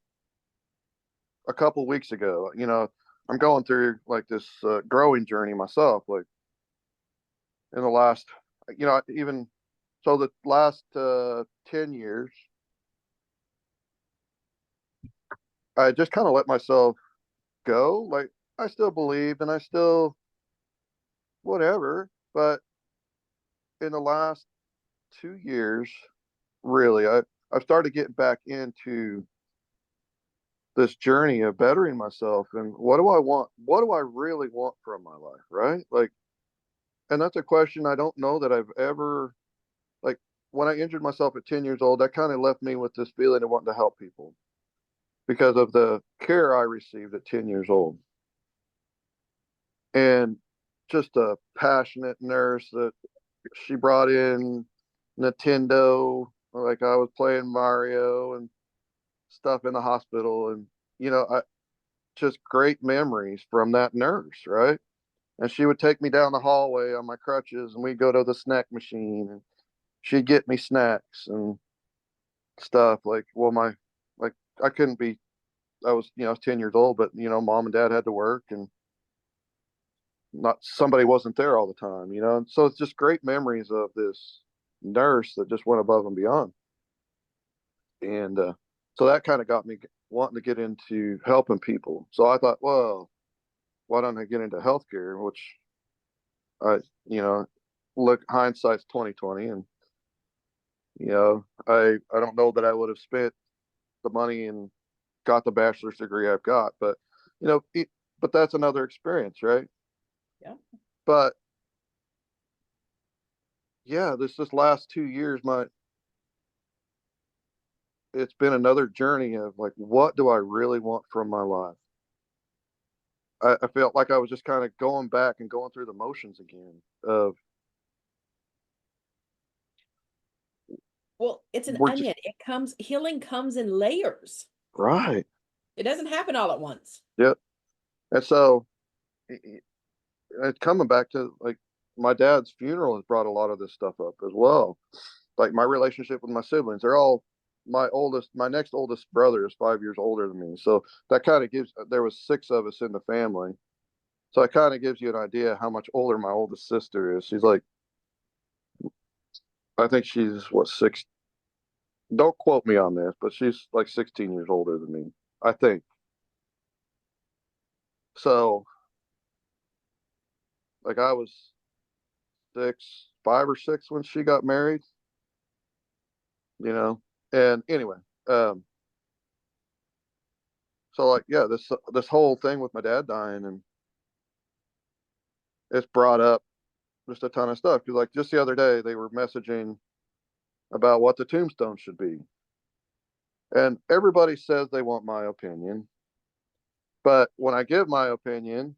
a couple weeks ago, I'm going through like this growing journey myself. Like in the last, even so, the last 10 years, I just kind of let myself go. Like I still believed and I still whatever, but in the last 2 years, really, I've started getting back into this journey of bettering myself and what do I want? What do I really want from my life? Right. Like, and that's a question I don't know that I've ever, like, when I injured myself at 10 years old, that kind of left me with this feeling of wanting to help people because of the care I received at 10 years old. And just a passionate nurse that she brought in Nintendo, like I was playing Mario and stuff in the hospital. And, I just great memories from that nurse, right? And she would take me down the hallway on my crutches and we'd go to the snack machine and she'd get me snacks and stuff. Like I couldn't be, I was 10 years old, but, mom and dad had to work and not somebody wasn't there all the time, And so it's just great memories of this nurse that just went above and beyond. And so that kind of got me wanting to get into helping people. So I thought, well, why don't I get into healthcare? Which I, look, hindsight's 2020, and I don't know that I would have spent the money and got the bachelor's degree I've got, but but that's another experience, right? yeah. But yeah, this last 2 years, it's been another journey of like, what do I really want from my life? I felt like I was just kind of going back and going through the motions again of Well, it's an we're just onion. Healing comes in layers. right. It doesn't happen all at once. Yep. And so it's coming back to like my dad's funeral has brought a lot of this stuff up as well. Like my relationship with my siblings, they're all my next oldest brother is 5 years older than me. So that kind of there was 6 of us in the family. So it kind of gives you an idea how much older my oldest sister is. She's like, I think she's what, six, don't quote me on this, but she's like 16 years older than me, I think. So like I was 5 or 6 when she got married, and anyway, um, so like, yeah, this whole thing with my dad dying, and it's brought up just a ton of stuff. Because like just the other day, they were messaging about what the tombstone should be, and everybody says they want my opinion, but when I give my opinion,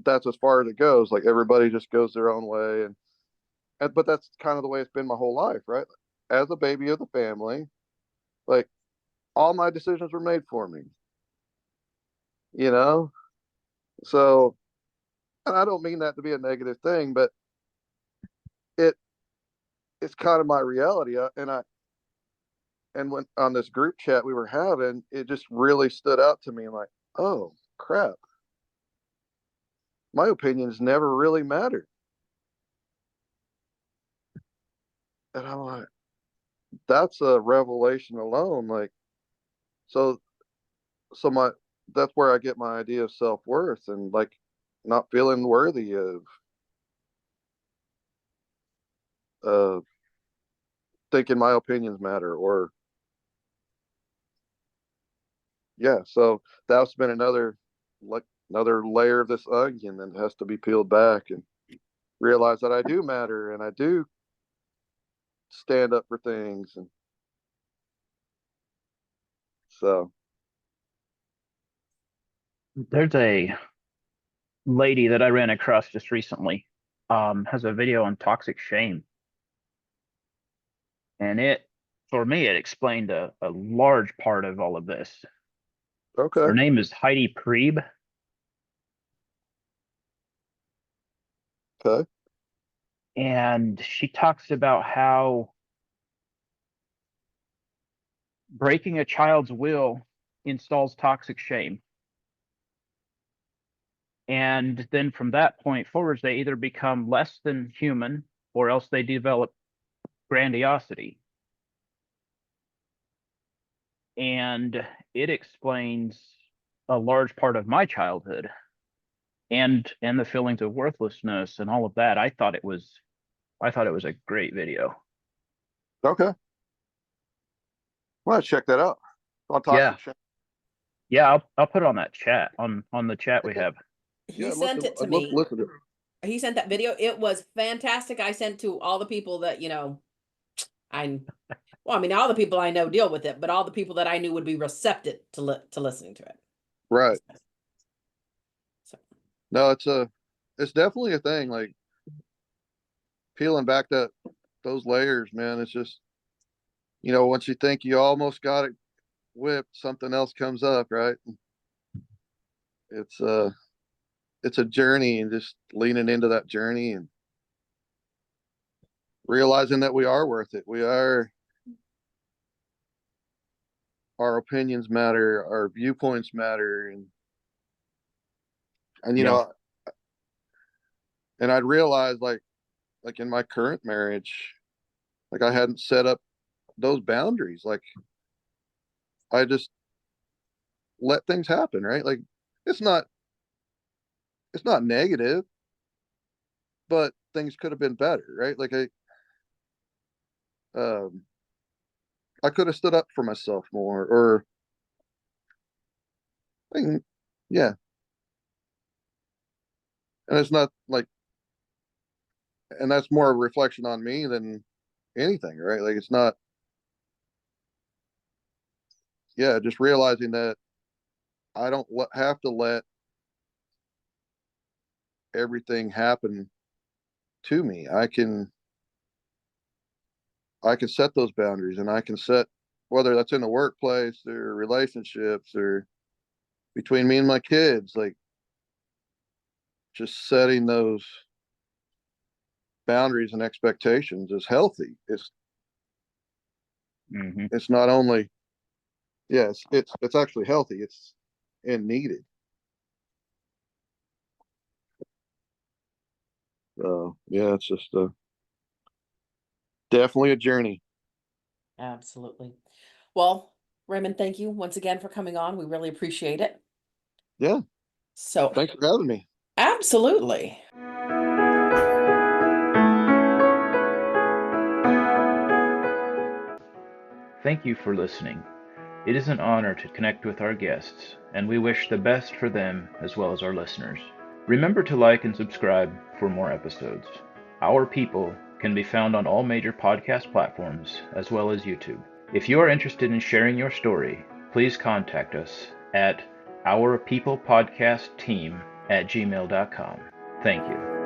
that's as far as it goes. Like everybody just goes their own way, and but that's kind of the way it's been my whole life, right? As a baby of the family, like all my decisions were made for me, you know. So, and I don't mean that to be a negative thing, but it it's kind of my reality. And when on this group chat we were having, it just really stood out to me. Like, oh crap, my opinions never really mattered. And I'm like, that's a revelation alone. Like, so so my that's where I get my idea of self-worth and like not feeling worthy of thinking my opinions matter, or yeah. So that's been another layer of this onion that has to be peeled back and realize that I do matter and I do stand up for things. And So, There's a lady that I ran across just recently, has a video on toxic shame. And for me, it explained a large part of all of this. okay. Her name is Heidi Priebe. Okay. And she talks about how breaking a child's will installs toxic shame. And then from that point forwards, they either become less than human or else they develop grandiosity. And it explains a large part of my childhood and the feelings of worthlessness and all of that. I thought it was a great video. Okay. Well, check that out. On Toxic Shame. Yeah, I'll put it on that chat, on the chat we have. He sent it to me. Listen to it. He sent that video. It was fantastic. I sent to all the people that, all the people I know deal with it, but all the people that I knew would be receptive to listening to it. Right. So. No, it's definitely a thing. Like peeling back those layers, man. It's just, once you think you almost got it whipped, something else comes up, right? It's a journey, and just leaning into that journey and realizing that we are worth it. Our opinions matter, our viewpoints matter, and and I'd realized like in my current marriage, like I hadn't set up those boundaries. Like I just let things happen, right? Like it's not negative, but things could have been better, right? Like I could have stood up for myself more, or yeah. And it's not like, and that's more a reflection on me than anything, right? Like it's not, just realizing that I don't have to let everything happen to me. I can set those boundaries, and I can set, whether that's in the workplace or relationships or between me and my kids, like just setting those boundaries and expectations is healthy. It's not only, it's actually healthy. It's and needed. It's just definitely a journey. Absolutely. Well, Raymond, thank you once again for coming on. We really appreciate it. Yeah. So thanks for having me. Absolutely. Thank you for listening. It is an honor to connect with our guests, and we wish the best for them as well as our listeners. Remember to like and subscribe for more episodes. Our People can be found on all major podcast platforms as well as YouTube. If you are interested in sharing your story, please contact us at ourpeoplepodcastteam@gmail.com. Thank you.